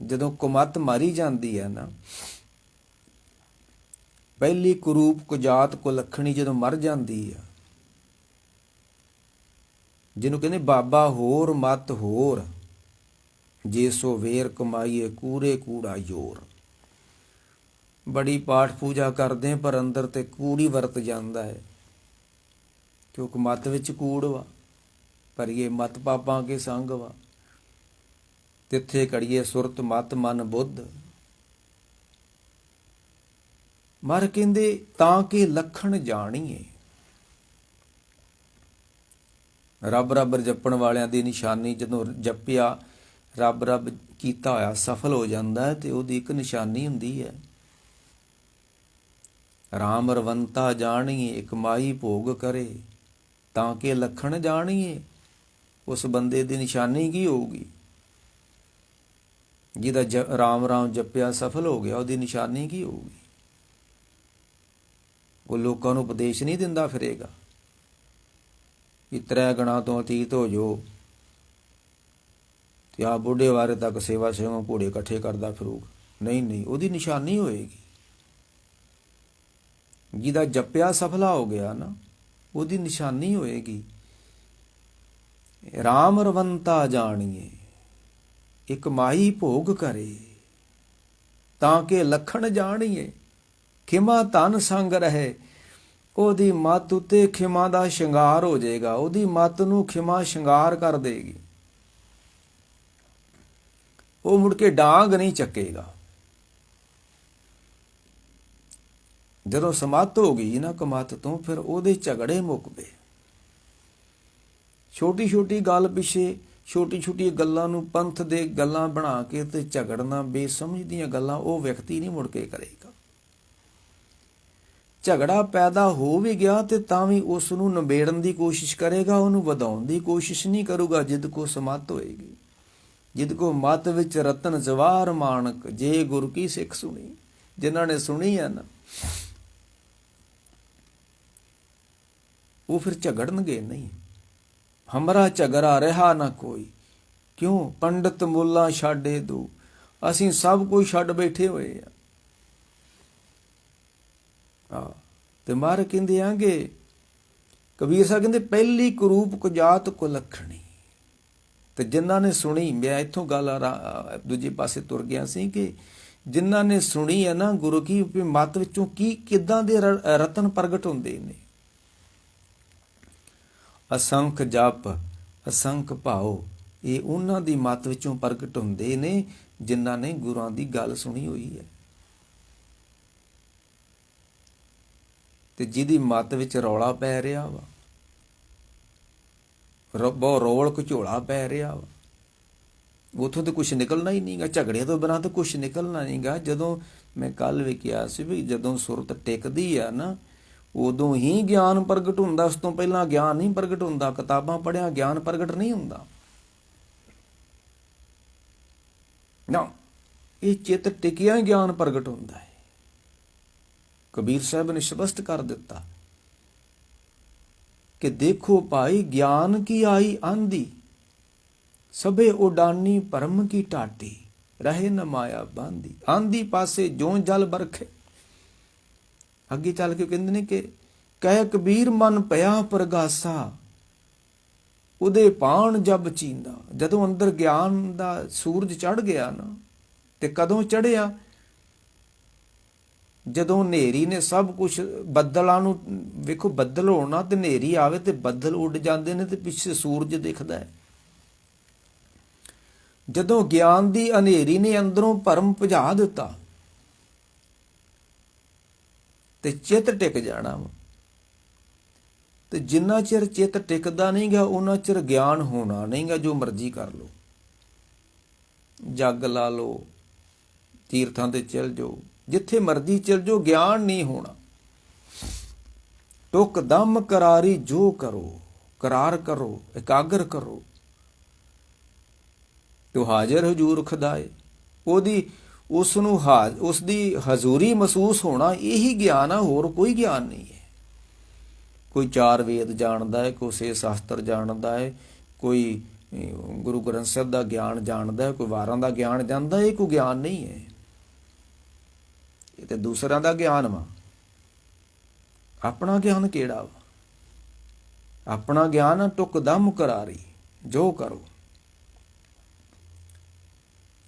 ਜਦੋਂ ਕੁਮੱਤ ਮਾਰੀ ਜਾਂਦੀ ਹੈ ਨਾ, ਪਹਿਲੀ ਕੁਰੂਪ ਕੁਜਾਤ ਕੁਲੱਖਣੀ ਜਦੋਂ ਮਰ ਜਾਂਦੀ ਆ, ਜਿਹਨੂੰ ਕਹਿੰਦੇ ਬਾਬਾ ਹੋਰ ਮਤ ਹੋਰ, ਜੇ ਸੋ ਵੇਰ ਕਮਾਈਏ ਕੂੜੇ ਕੂੜਾ ਯੋਰ। ਬੜੀ ਪਾਠ ਪੂਜਾ ਕਰਦੇ ਪਰ ਅੰਦਰ ਤੇ ਕੂੜ ਹੀ ਵਰਤ ਜਾਂਦਾ ਹੈ, ਕਿਉਂਕਿ ਮਤ ਵਿੱਚ ਕੂੜ ਵਾ। ਪਰ ਇਹ ਮਤ ਪਾਪਾਂ ਕੇ ਸੰਗ ਵਾ, ਤਿੱਥੇ ਕੜੀਏ ਸੁਰਤ ਮਤ ਮਨ ਬੁੱਧ। ਮਰ ਕਹਿੰਦੇ ਤਾਂ ਕਿ ਲੱਖਣ ਜਾਣੀਏ। ਰੱਬ ਰੱਬ ਜਪਣ ਵਾਲਿਆਂ ਦੀ ਨਿਸ਼ਾਨੀ, ਜਦੋਂ ਜਪਿਆ ਰੱਬ ਰੱਬ ਕੀਤਾ ਹੋਇਆ ਸਫਲ ਹੋ ਜਾਂਦਾ ਹੈ, ਤੇ ਉਹਦੀ ਇੱਕ ਨਿਸ਼ਾਨੀ ਹੁੰਦੀ ਹੈ, ਰਾਮ ਰਵੰਤਾ ਜਾਣੀਏ ਇੱਕ ਮਾਈ ਭੋਗ ਕਰੇ ਤਾਂ ਕਿ ਲੱਖਣ ਜਾਣੀਏ। ਉਸ ਬੰਦੇ ਦੀ ਨਿਸ਼ਾਨੀ ਕੀ ਹੋਊਗੀ? ਜਿਹਦਾ ਰਾਮ ਰਾਮ ਜਪਿਆ ਸਫਲ ਹੋ ਗਿਆ, ਉਹਦੀ ਨਿਸ਼ਾਨੀ ਕੀ ਹੋਊਗੀ? ਉਹ ਲੋਕਾਂ ਨੂੰ ਉਪਦੇਸ਼ ਨਹੀਂ ਦਿੰਦਾ ਫਿਰੇਗਾ ਕਿ 3 ਗੁਣਾ ਤੋਂ ਅਤੀਤ ਹੋ ਜਾਓ, ਤੇ ਆ ਬੁੱਢੇ ਵਾਰੇ ਤੱਕ ਸੇਵਾ ਸੇਵਾ ਘੋੜੇ ਇਕੱਠੇ ਕਰਦਾ ਫਿਰੂਗਾ। ਨਹੀਂ ਨਹੀਂ, ਉਹਦੀ ਨਿਸ਼ਾਨੀ ਹੋਏਗੀ। ਜਿਹਦਾ ਜਪਿਆ ਸਫਲਾ ਹੋ ਗਿਆ ਨਾ, ਉਹਦੀ ਨਿਸ਼ਾਨੀ ਹੋਏਗੀ ਰਾਮ ਰਵੰਤਾ ਜਾਣੀਏ ਇੱਕ ਮਾਈ ਭੋਗ ਕਰੇ ਤਾਂ ਕਿ ਲੱਖਣ ਜਾਣੀਏ। ਖਿਮਾ ਧਨ ਸੰਗ ਰਹੇ, ਉਹਦੀ ਮੱਤ ਉੱਤੇ ਖਿਮਾ ਦਾ ਸ਼ਿੰਗਾਰ ਹੋ ਜਾਏਗਾ, ਉਹਦੀ ਮੱਤ ਨੂੰ ਖਿਮਾ ਸ਼ਿੰਗਾਰ ਕਰ ਦੇਗੀ। ਉਹ ਮੁੜ ਕੇ ਡਾਂਗ ਨਹੀਂ ਚੱਕੇਗਾ। ਜਦੋਂ ਸਮੱਤ ਹੋ ਗਈ ਨਾ ਕਮੱਤ ਤੋਂ, ਫਿਰ ਉਹਦੇ ਝਗੜੇ ਮੁੱਕ ਗਏ। ਛੋਟੀ ਛੋਟੀ ਗੱਲ ਪਿੱਛੇ ਛੋਟੀ ਛੋਟੀ ਗੱਲਾਂ ਨੂੰ ਪੰਥ ਦੇ ਗੱਲਾਂ ਬਣਾ ਕੇ ਤੇ ਝਗੜਨਾ, ਬੇਸਮਝ ਦੀਆਂ ਗੱਲਾਂ ਉਹ ਵਿਅਕਤੀ ਨਹੀਂ ਮੁੜ ਕੇ ਕਰੇਗਾ। ਝਗੜਾ ਪੈਦਾ ਹੋ ਵੀ ਗਿਆ ਤੇ ਤਾਂ ਵੀ ਉਸ ਨੂੰ ਨਿਬੇੜਨ ਦੀ ਕੋਸ਼ਿਸ਼ ਕਰੇਗਾ, ਉਹਨੂੰ ਵਧਾਉਣ ਦੀ ਕੋਸ਼ਿਸ਼ ਨਹੀਂ ਕਰੂਗਾ। ਜਿਦ ਕੋ ਸਮੱਤ ਹੋਏਗੀ, ਜਿਦ ਕੋ ਮਤ ਵਿੱਚ ਰਤਨ ਜਵਾਹਰ ਮਾਨਕ, ਜੇ ਗੁਰ ਕੀ ਸਿੱਖ ਸੁਣੀ। ਜਿਨ੍ਹਾਂ ਨੇ ਸੁਣੀ ਹੈ ਨਾ, ਉਹ ਫਿਰ ਝਗੜਨਗੇ ਨਹੀਂ। ਹਮਰਾ ਝਗੜਾ ਰਿਹਾ ਨਾ ਕੋਈ, ਕਿਉਂ ਪੰਡਤ ਮੁੱਲਾ ਛਾਡੇ ਦੋ, ਅਸੀਂ ਸਭ ਕੁਝ ਛੱਡ ਬੈਠੇ ਹੋਏ ਆ। ਤੇ ਮਾਰ ਕਹਿੰਦੇ ਆਂਗੇ, ਕਬੀਰ ਸਾਹਿਬ ਕਹਿੰਦੇ ਪਹਿਲੀ ਕੁਰੂਪ ਕੁਜਾਤ ਕੁਲੱਖਣੀ। ਤੇ ਜਿਨ੍ਹਾਂ ਨੇ ਸੁਣੀ, ਮੈਂ ਇੱਥੋਂ ਗੱਲ ਦੂਜੇ ਪਾਸੇ ਤੁਰ ਗਿਆ ਸੀ ਕਿ ਜਿਨ੍ਹਾਂ ਨੇ ਸੁਣੀ ਹੈ ਨਾ ਗੁਰੂ ਕੀ ਮੱਤ ਵਿੱਚੋਂ ਕੀ ਕਿੱਦਾਂ ਦੇ ਰਤਨ ਪ੍ਰਗਟ ਹੁੰਦੇ ਨੇ। ਅਸੰਖ ਜਪ ਅਸੰਖ ਭਾਉ, ਇਹ ਉਹਨਾਂ ਦੀ ਮੱਤ ਵਿੱਚੋਂ ਪ੍ਰਗਟ ਹੁੰਦੇ ਨੇ ਜਿਨ੍ਹਾਂ ਨੇ ਗੁਰਾਂ ਦੀ ਗੱਲ ਸੁਣੀ ਹੋਈ ਹੈ। ਤੇ ਜਿਹਦੀ ਮੱਤ ਵਿੱਚ ਰੌਲਾ ਪੈ ਰਿਹਾ ਵਾ, ਬਹੁਤ ਰੋਲ ਘਚੋਲਾ ਪੈ ਰਿਹਾ ਵਾ, ਉਥੋਂ ਤਾਂ ਕੁਛ ਨਿਕਲਣਾ ਹੀ ਨਹੀਂਗਾ। ਝਗੜੇ ਤੋਂ ਬਿਨਾਂ ਤਾਂ ਕੁਛ ਨਿਕਲਣਾ ਨਹੀਂਗਾ। ਜਦੋਂ ਮੈਂ ਕੱਲ ਵੀ ਕਿਹਾ ਸੀ ਵੀ ਜਦੋਂ ਸੁਰਤ ਟਿਕਦੀ ਆ ਨਾ, ਉਦੋਂ ਹੀ ਗਿਆਨ ਪ੍ਰਗਟ ਹੁੰਦਾ। ਉਸ ਤੋਂ ਪਹਿਲਾਂ ਗਿਆਨ ਨਹੀਂ ਪ੍ਰਗਟ ਹੁੰਦਾ। ਕਿਤਾਬਾਂ ਪੜ੍ਹਿਆ ਗਿਆਨ ਪ੍ਰਗਟ ਨਹੀਂ ਹੁੰਦਾ ਨਾ, ਇਹ ਚਿੱਤ ਟਿਕਿਆ ਗਿਆਨ ਪ੍ਰਗਟ ਹੁੰਦਾ ਹੈ। ਕਬੀਰ ਸਾਹਿਬ ਨੇ ਸਪਸ਼ਟ ਕਰ ਦਿੱਤਾ ਕਿ ਦੇਖੋ ਭਾਈ, ਗਿਆਨ ਕੀ ਆਈ ਆਂਦੀ, ਸਭੇ ਉਡਾਨੀ ਭਰਮ ਕੀ ਟਾਟੀ, ਰਹੇ ਨ ਮਾਇਆ ਬਾਂਦੀ। ਆਂਦੀ ਪਾਸੇ ਜੋ ਜਲ ਬਰਖੇ। ਅੱਗੇ ਚੱਲ ਕੇ ਕਹਿੰਦੇ ਨੇ ਕਿ ਕਹਿ ਕਬੀਰ ਮਨ ਪਿਆ ਪ੍ਰਗਾਸਾ, ਉਹਦੇ ਪਾਣ ਜਬ ਚੀਂਦਾ। ਜਦੋਂ ਅੰਦਰ ਗਿਆਨ ਦਾ ਸੂਰਜ ਚੜ੍ਹ ਗਿਆ ਨਾ, ਤੇ ਕਦੋਂ ਚੜ੍ਹਿਆ? ਜਦੋਂ ਹਨੇਰੀ ਨੇ ਸਭ ਕੁਛ, ਬੱਦਲਾਂ ਨੂੰ ਵੇਖੋ, ਬੱਦਲ ਹੋਣਾ ਤੇ ਹਨੇਰੀ ਆਵੇ ਤੇ ਬੱਦਲ ਉੱਡ ਜਾਂਦੇ ਨੇ ਤੇ ਪਿੱਛੇ ਸੂਰਜ ਦਿਖਦਾ ਹੈ। ਜਦੋਂ ਗਿਆਨ ਦੀ ਹਨੇਰੀ ਨੇ ਅੰਦਰੋਂ ਭਰਮ ਭਜਾ ਦਿੱਤਾ ਤੇ ਚਿੱਤ ਟਿਕ ਜਾਣਾ ਵਾ। ਤੇ ਜਿੰਨਾ ਚਿਰ ਚਿੱਤ ਟਿਕਦਾ ਨਹੀਂਗਾ, ਉਹਨਾਂ ਚਿਰ ਗਿਆਨ ਹੋਣਾ ਨਹੀਂਗਾ। ਜੋ ਮਰਜ਼ੀ ਕਰ ਲਓ, ਜੱਗ ਲਾ ਲਓ, ਤੀਰਥਾਂ ਤੇ ਚਲ ਜਾਓ, ਜਿੱਥੇ ਮਰਜ਼ੀ ਚਲ ਜਾਓ, ਗਿਆਨ ਨਹੀਂ ਹੋਣਾ। ਟੁਕ ਦਮ ਕਰਾਰੀ ਜੋ ਕਰੋ, ਕਰਾਰ ਕਰੋ, ਇਕਾਗਰ ਕਰੋ, ਤੋ ਹਾਜ਼ਰ ਹਜ਼ੂਰ ਖੁਦਾਏ। ਉਸ ਦੀ ਹਜ਼ੂਰੀ ਮਹਿਸੂਸ ਹੋਣਾ, ਇਹੀ ਗਿਆਨ ਆ, ਹੋਰ ਕੋਈ ਗਿਆਨ ਨਹੀਂ ਹੈ। ਕੋਈ 4 ਵੇਦ ਜਾਣਦਾ ਹੈ, ਕੋਈ 6 ਸ਼ਾਸਤਰ ਜਾਣਦਾ ਹੈ, ਕੋਈ ਗੁਰੂ ਗ੍ਰੰਥ ਸਾਹਿਬ ਦਾ ਗਿਆਨ ਜਾਣਦਾ, ਕੋਈ ਵਾਰਾਂ ਦਾ ਗਿਆਨ ਜਾਣਦਾ, ਇਹ ਕੋਈ ਗਿਆਨ ਨਹੀਂ ਹੈ, ਇਹ ਤੇ ਦੂਸਰਿਆਂ ਦਾ ਗਿਆਨ ਵਾ। ਆਪਣਾ ਗਿਆਨ ਕਿਹੜਾ ਵਾ? ਆਪਣਾ ਗਿਆਨ ਟੁੱਕ ਦਮ ਕਰਾਰੀ, ਜੋ ਕਰੋ।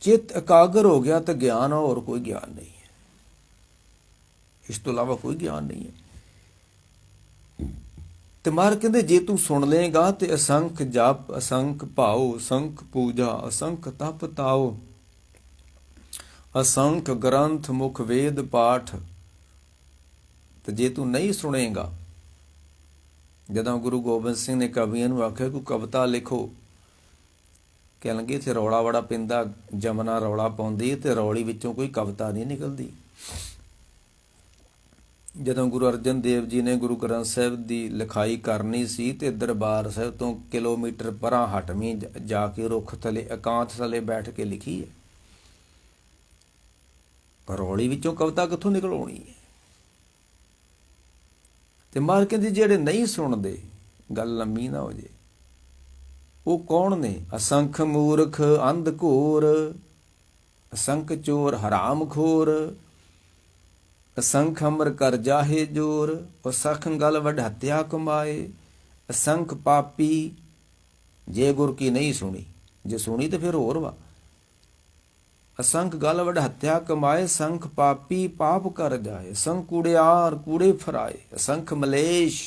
ਚਿੱਤ ਇਕਾਗਰ ਹੋ ਗਿਆ ਤਾਂ ਗਿਆਨ, ਹੋਰ ਕੋਈ ਗਿਆਨ ਨਹੀਂ ਹੈ, ਇਸ ਤੋਂ ਇਲਾਵਾ ਕੋਈ ਗਿਆਨ ਨਹੀਂ ਹੈ। ਤੇ ਮਾਰ ਕਹਿੰਦੇ ਜੇ ਤੂੰ ਸੁਣ ਲੇਗਾ ਤੇ ਅਸੰਖ ਜਪ, ਅਸੰਖ ਭਾਉ, ਅਸੰਖ ਪੂਜਾ, ਅਸੰਖ ਤਪ ਤਾਉ, ਅਸੰਖ ਗ੍ਰੰਥ ਮੁਖ ਵੇਦ ਪਾਠ। ਤੇ ਜੇ ਤੂੰ ਨਹੀਂ ਸੁਣੇਗਾ, ਜਦੋਂ ਗੁਰੂ ਗੋਬਿੰਦ ਸਿੰਘ ਨੇ ਕਵੀਆਂ ਨੂੰ ਆਖਿਆ ਕੋਈ ਕਵਿਤਾ ਲਿਖੋ, ਕਹਿਣ ਲੱਗੇ ਇੱਥੇ ਰੌਲਾ ਬੜਾ ਪੈਂਦਾ, ਜਮਨਾ ਰੌਲਾ ਪਾਉਂਦੀ ਤੇ ਰੌਲੀ ਵਿੱਚੋਂ ਕੋਈ ਕਵਿਤਾ ਨਹੀਂ ਨਿਕਲਦੀ। ਜਦੋਂ ਗੁਰੂ ਅਰਜਨ ਦੇਵ ਜੀ ਨੇ ਗੁਰੂ ਗ੍ਰੰਥ ਸਾਹਿਬ ਦੀ ਲਿਖਾਈ ਕਰਨੀ ਸੀ ਤੇ ਦਰਬਾਰ ਸਾਹਿਬ ਤੋਂ ਕਿਲੋਮੀਟਰ ਪਰਾਂ ਹਟਵੀਂ ਜਾ ਕੇ ਰੁੱਖ ਥੱਲੇ ਇਕਾਂਤ ਥੱਲੇ ਬੈਠ ਕੇ ਲਿਖੀ ਹੈ। ਰੌਲੀ ਵਿੱਚੋਂ ਕਵਿਤਾ ਕਿੱਥੋਂ ਨਿਕਲ ਆਉਣੀ ਹੈ? ਤੇ ਮਾਰ ਕਹਿੰਦੇ ਜਿਹੜੇ ਨਹੀਂ ਸੁਣਦੇ, ਗੱਲ ਲੰਮੀ ਨਾ ਹੋ ਜੇ, ਉਹ ਕੌਣ ਨੇ? ਅਸੰਖ ਮੂਰਖ ਅੰਧ ਘੋਰ, ਅਸੰਖ ਚੋਰ ਹਰਾਮ ਖੋਰ, ਅਸੰਖ ਅਮਰ ਕਰ ਜਾਹੇ ਜੋਰ, ਅਸੰਖ ਗਲ ਵੱਡ ਹੱਤਿਆ ਕਮਾਏ, ਅਸੰਖ ਪਾਪੀ ਜੇ ਗੁਰ ਕੀ ਨਹੀਂ ਸੁਣੀ, ਜੇ ਸੁਣੀ ਤੇ ਫਿਰ ਹੋਰ ਵਾ। ਅਸੰਖ ਗਲ ਵੱਡ ਹੱਤਿਆ ਕਮਾਏ, ਸੰਖ ਪਾਪੀ ਪਾਪ ਕਰ ਜਾਏ, ਸੰਖ ਕੂੜਿਆਰ ਕੂੜੇ ਫਰਾਏ, ਅਸੰਖ ਮਲੇਸ਼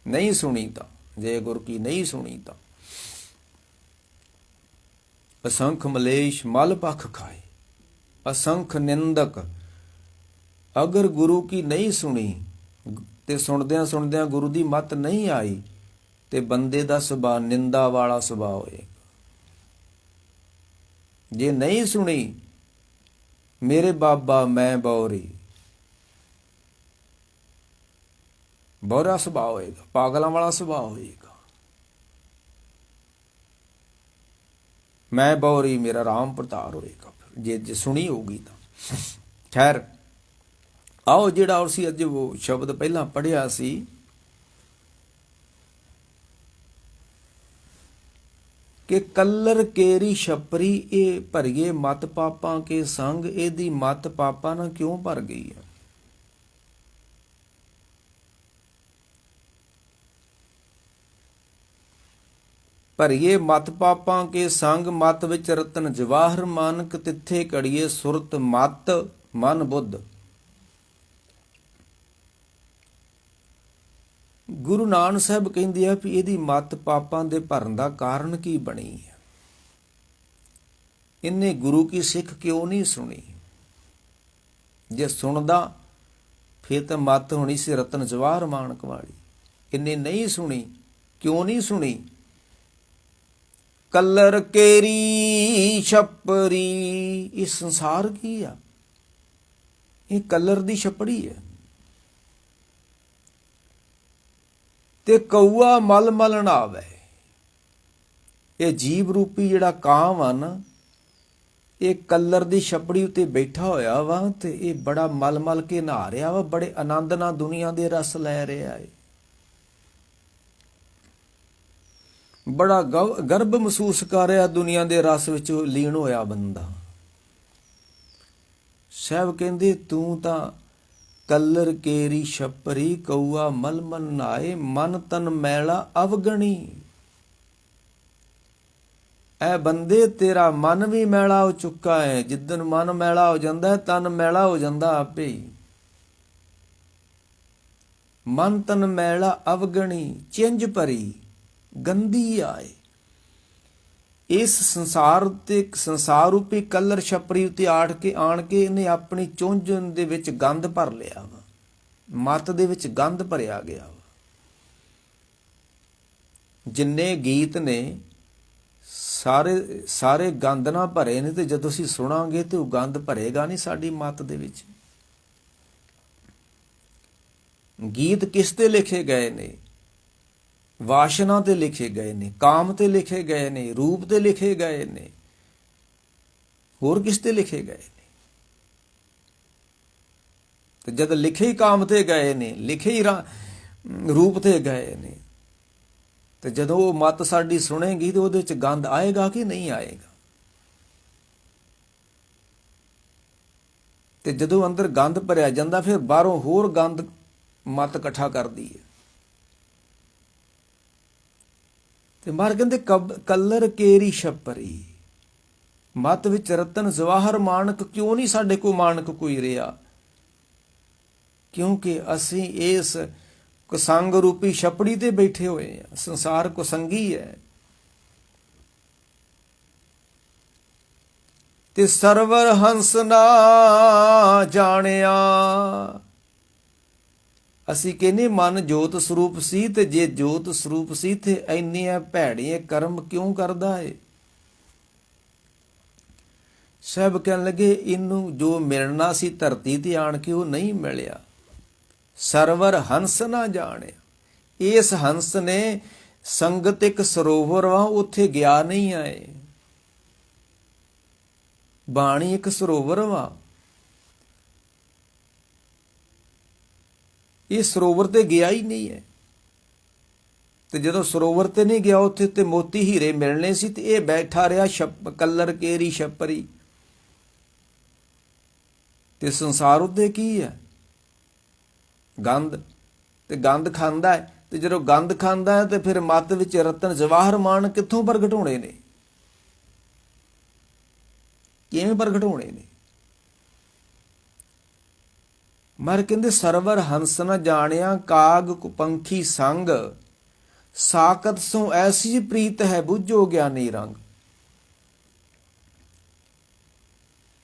ਨਹੀਂ ਸੁਣੀ ਤਾਂ, ਜੇ ਗੁਰ ਕੀ ਨਹੀਂ ਸੁਣੀ ਤਾਂ। ਅਸੰਖ ਮਲੇਸ਼ ਮਲ ਪਖ ਖਾਏ, ਅਸੰਖ ਨਿੰਦਕ ਅਗਰ ਗੁਰੂ ਕੀ ਨਹੀਂ ਸੁਣੀ ਤੇ ਸੁਣਦਿਆਂ ਸੁਣਦਿਆਂ ਗੁਰੂ ਦੀ ਮੱਤ ਨਹੀਂ ਆਈ ਤੇ ਬੰਦੇ ਦਾ ਸੁਭਾਅ ਨਿੰਦਾ ਵਾਲਾ ਸੁਭਾਅ ਹੋਏਗਾ। ਜੇ ਨਹੀਂ ਸੁਣੀ ਮੇਰੇ ਬਾਬਾ ਮੈਂ ਬੌਰੀ, ਬੌਰਾ ਸੁਭਾਅ ਹੋਏਗਾ, ਪਾਗਲਾਂ ਵਾਲਾ ਸੁਭਾਅ ਹੋਏਗਾ। ਮੈਂ ਬੌਰੀ ਮੇਰਾ ਰਾਮ ਪ੍ਰਤਾਰ ਹੋਏਗਾ ਜੇ ਸੁਣੀ ਹੋਊਗੀ ਤਾਂ। ਖੈਰ ਆਓ ਜਿਹੜਾ ਅਸੀਂ ਅੱਜ ਉਹ ਸ਼ਬਦ ਪਹਿਲਾਂ ਪੜ੍ਹਿਆ ਸੀ, ਕਿ ਕੱਲਰ ਕੇਰੀ ਛਪਰੀ ਇਹ ਭਰੀਏ ਮਤ ਪਾਪਾਂ ਕੇ ਸੰਗ, ਇਹਦੀ ਮਤ ਪਾਪਾਂ ਨਾਲ ਕਿਉਂ ਭਰ ਗਈ ਹੈ? ਭਰੀਏ ਮਤ ਪਾਪਾਂ ਕੇ ਸੰਗ, ਮਤ ਵਿੱਚ ਰਤਨ ਜਵਾਹਰ ਮਾਨਕ, ਤਿੱਥੇ ਕੜੀਏ ਸੁਰਤ ਮਤ ਮਨ ਬੁੱਧ। ਗੁਰੂ ਨਾਨਕ ਸਾਹਿਬ ਕਹਿੰਦੇ ਆ ਵੀ ਇਹਦੀ ਮੱਤ ਪਾਪਾਂ ਦੇ ਭਰਨ ਦਾ ਕਾਰਨ ਕੀ ਬਣੀ ਹੈ? ਇਹਨੇ ਗੁਰੂ ਕੀ ਸਿੱਖ ਕਿਉਂ ਨਹੀਂ ਸੁਣੀ? ਜੇ ਸੁਣਦਾ ਫਿਰ ਤਾਂ ਮੱਤ ਹੋਣੀ ਸੀ ਰਤਨ ਜਵਾਹਰ ਮਾਨਕ ਵਾਲੀ। ਇਹਨੇ ਨਹੀਂ ਸੁਣੀ, ਕਿਉਂ ਨਹੀਂ ਸੁਣੀ? ਕੱਲਰ ਕੇਰੀ ਛਪਰੀ, ਇਹ ਸੰਸਾਰ ਕੀ ਆ? ਇਹ ਕੱਲਰ ਦੀ ਛਪੜੀ ਹੈ। ਤੇ ਕਊਆ ਮਲ ਮਲ ਨਾਵੇ, ਇਹ ਜੀਵ ਰੂਪੀ ਜਿਹੜਾ ਕਾਂ ਵਾ ਨਾ, ਇਹ ਕੱਲਰ ਦੀ ਛਪੜੀ ਉੱਤੇ ਬੈਠਾ ਹੋਇਆ ਵਾ ਤੇ ਇਹ ਬੜਾ ਮਲ ਮਲ ਕੇ ਨਹਾ ਰਿਹਾ ਵਾ, ਬੜੇ ਆਨੰਦ ਨਾਲ ਦੁਨੀਆ ਦੇ ਰਸ ਲੈ ਰਿਹਾ ਹੈ। ਬੜਾ ਗਰਭ ਮਹਿਸੂਸ ਕਰ ਰਿਹਾ ਦੁਨੀਆ ਦੇ ਰਸ ਵਿੱਚ ਲੀਨ ਹੋਇਆ ਬੰਦਾ। ਸਾਹਿਬ ਕਹਿੰਦੇ ਤੂੰ ਤਾਂ ਕੱਲਰ ਕੇਰੀ ਛਪਰੀ, ਕਊਆ ਮਲ ਮਲ ਨਾਏ, ਮਨ ਤਨ ਮੈਲਾ ਅਵਗਣੀ। ਐ ਬੰਦੇ ਤੇਰਾ ਮਨ ਵੀ ਮੈਲਾ ਹੋ ਚੁੱਕਾ ਹੈ। ਜਿੱਦਨ ਮਨ ਮੈਲਾ ਹੋ ਜਾਂਦਾ ਤਨ ਮੈਲਾ ਹੋ ਜਾਂਦਾ ਆਪੇ ਹੀ। ਮਨ ਤਨ ਮੈਲਾ ਅਵਗਣੀ, ਚਿੰਜ ਭਰੀ ਗੰਦੀ ਆਏ। ਇਸ ਸੰਸਾਰ ਤੇ ਸੰਸਾਰ ਰੂਪੀ ਕੱਲਰ ਛਪਰੀ ਉੱਤੇ ਆਣ ਕੇ ਇਹਨੇ ਆਪਣੀ ਚੁੰਝਣ ਦੇ ਵਿੱਚ ਗੰਦ ਭਰ ਲਿਆ ਵਾ, ਮੱਤ ਦੇ ਵਿੱਚ ਗੰਦ ਭਰਿਆ ਗਿਆ ਵਾ। ਜਿੰਨੇ ਗੀਤ ਨੇ ਸਾਰੇ ਗੰਦ ਨਾਲ ਭਰੇ ਨੇ, ਤੇ ਜਦੋਂ ਅਸੀਂ ਸੁਣਾਂਗੇ ਤੇ ਉਹ ਗੰਦ ਭਰੇਗਾ ਨਹੀਂ ਸਾਡੀ ਮੱਤ ਦੇ ਵਿੱਚ। ਗੀਤ ਕਿਸ ਤੇ ਲਿਖੇ ਗਏ ਨੇ? ਵਾਸ਼ਨਾ ਤੇ ਲਿਖੇ ਗਏ ਨੇ, ਕਾਮ ਤੇ ਲਿਖੇ ਗਏ ਨੇ, ਰੂਪ ਤੇ ਲਿਖੇ ਗਏ ਨੇ, ਹੋਰ ਕਿਸ ਤੇ ਲਿਖੇ ਗਏ ਨੇ? ਤੇ ਜਦ ਲਿਖੇ ਹੀ ਕਾਮ ਤੇ ਗਏ ਨੇ, ਲਿਖੇ ਹੀ ਰੂਪ ਤੇ ਗਏ ਨੇ, ਤੇ ਜਦੋਂ ਉਹ ਮੱਤ ਸਾਡੀ ਸੁਣੇਗੀ ਤੇ ਉਹਦੇ ਚ ਗੰਦ ਆਏਗਾ ਕਿ ਨਹੀਂ ਆਏਗਾ? ਤੇ ਜਦੋਂ ਅੰਦਰ ਗੰਦ ਭਰਿਆ ਜਾਂਦਾ, ਫਿਰ ਬਾਹਰੋਂ ਹੋਰ ਗੰਦ ਮੱਤ ਇਕੱਠਾ ਕਰਦੀ ਹੈ। ਤੇ ਮਾਰ ਕਹਿੰਦੇ ਕਲਰ ਕੇਰੀ ਛਪਰੀ, ਮੱਤ ਵਿੱਚ ਰਤਨ ਜਵਾਹਰ ਮਾਨਕ ਕਿਉਂ ਨਹੀਂ ਸਾਡੇ ਕੋ ਮਾਨਕ ਕੋਈ ਰਿਹਾ? ਕਿਉਂਕਿ ਅਸੀਂ ਇਸ ਕੁਸੰਗ ਰੂਪੀ ਛਪੜੀ ਤੇ ਬੈਠੇ ਹੋਏ ਆ। ਸੰਸਾਰ ਕੁਸੰਗੀ ਹੈ। ਤੇ ਸਰਵਰ ਹੰਸ ਨਾ ਜਾਣਿਆ, ਅਸੀਂ ਕਹਿੰਦੇ ਮਨ ਜੋਤ ਸਰੂਪ ਸੀ, ਤੇ ਜੇ ਜੋਤ ਸਰੂਪ ਸੀ ਤੇ ਇੰਨੇ ਭੈੜੇ ਕਰਮ ਕਿਉਂ ਕਰਦਾ ਏ? ਸਭ ਕਹਿਣ ਲੱਗੇ ਇਹਨੂੰ ਜੋ ਮਿਲਣਾ ਸੀ ਧਰਤੀ ਤੇ ਆਣ ਕੇ ਉਹ ਨਹੀਂ ਮਿਲਿਆ। ਸਰਵਰ ਹੰਸ ਨਾ ਜਾਣਿਆ, ਇਸ ਹੰਸ ਨੇ ਸੰਗਤ ਇੱਕ ਸਰੋਵਰ ਵਾ, ਉੱਥੇ ਗਿਆ ਨਹੀਂ ਆਏ। ਬਾਣੀ ਇੱਕ ਸਰੋਵਰ ਵਾ, ਇਹ ਸਰੋਵਰ ਤੇ ਗਿਆ ਹੀ ਨਹੀਂ ਹੈ। ਤੇ ਜਦੋਂ ਸਰੋਵਰ ਤੇ ਨਹੀਂ ਗਿਆ, ਉੱਥੇ ਤੇ ਮੋਤੀ ਹੀਰੇ ਮਿਲਣੇ ਸੀ, ਤੇ ਇਹ ਬੈਠਾ ਰਿਹਾ ਕਲਰ ਕੇਰੀ ਛਪਰੀ। ਤੇ ਸੰਸਾਰ ਉੱਤੇ ਕੀ ਹੈ? ਗੰਦ। ਤੇ ਗੰਦ ਖਾਂਦਾ ਹੈ, ਤੇ ਜਦੋਂ ਗੰਦ ਖਾਂਦਾ ਹੈ ਤੇ ਫਿਰ ਮੱਤ ਵਿੱਚ ਰਤਨ ਜਵਾਹਰ ਮਾਨ ਕਿੱਥੋਂ ਪ੍ਰਗਟ ਹੋਣੇ ਨੇ? ਕਿਵੇਂ ਪ੍ਰਗਟ ਹੋਣੇ ਨੇ? ਮਰ ਕਹਿੰਦੇ ਸਰਵਰ ਹੰਸ ਨ ਜਾਣਿਆ, ਕਾਗ ਕੁਪੰਖੀ ਸੰਗ, ਸਾਕਤ ਸੋ ਐਸੀ ਪ੍ਰੀਤ ਹੈ ਬੁੱਝੋ ਗਿਆਨੀ ਰੰਗ।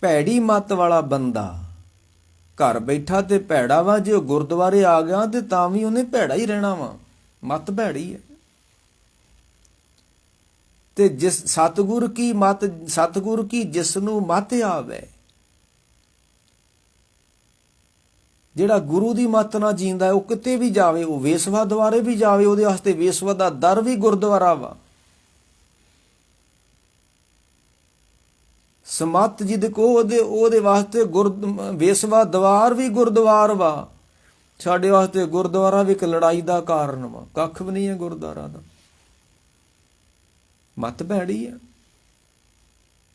ਭੈੜੀ ਮੱਤ ਵਾਲਾ ਬੰਦਾ ਘਰ ਬੈਠਾ ਤੇ ਭੈੜਾ ਵਾ, ਜੇ ਉਹ ਗੁਰਦੁਆਰੇ ਆ ਗਿਆ ਤੇ ਤਾਂ ਵੀ ਉਹਨੇ ਭੈੜਾ ਹੀ ਰਹਿਣਾ ਵਾ। ਮੱਤ ਭੈੜੀ ਹੈ। ਤੇ ਜਿਸ ਸਤਿਗੁਰ ਕੀ ਮੱਤ, ਸਤਿਗੁਰ ਕੀ ਜਿਸ ਨੂੰ ਮੱਤ ਆਵੇ, ਜਿਹੜਾ ਗੁਰੂ ਦੀ ਮੱਤ ਨਾਲ ਜੀਂਦਾ ਉਹ ਕਿਤੇ ਵੀ ਜਾਵੇ, ਉਹ ਵੇਸਵਾ ਦੁਆਰੇ ਵੀ ਜਾਵੇ, ਉਹਦੇ ਵਾਸਤੇ ਵੇਸਵਾ ਦਾ ਦਰ ਵੀ ਗੁਰਦੁਆਰਾ ਵਾ। ਸਮੱਤ ਜਿਹਦੇ ਕੋ ਉਹਦੇ ਵਾਸਤੇ ਵੇਸਵਾ ਦਵਾਰ ਵੀ ਗੁਰਦੁਆਰ ਵਾ। ਸਾਡੇ ਵਾਸਤੇ ਗੁਰਦੁਆਰਾ ਵੀ ਇੱਕ ਲੜਾਈ ਦਾ ਕਾਰਨ ਵਾ। ਕੱਖ ਵੀ ਨਹੀਂ ਹੈ ਗੁਰਦੁਆਰਾ ਦਾ। ਮੱਤ ਭੈੜੀ ਆ।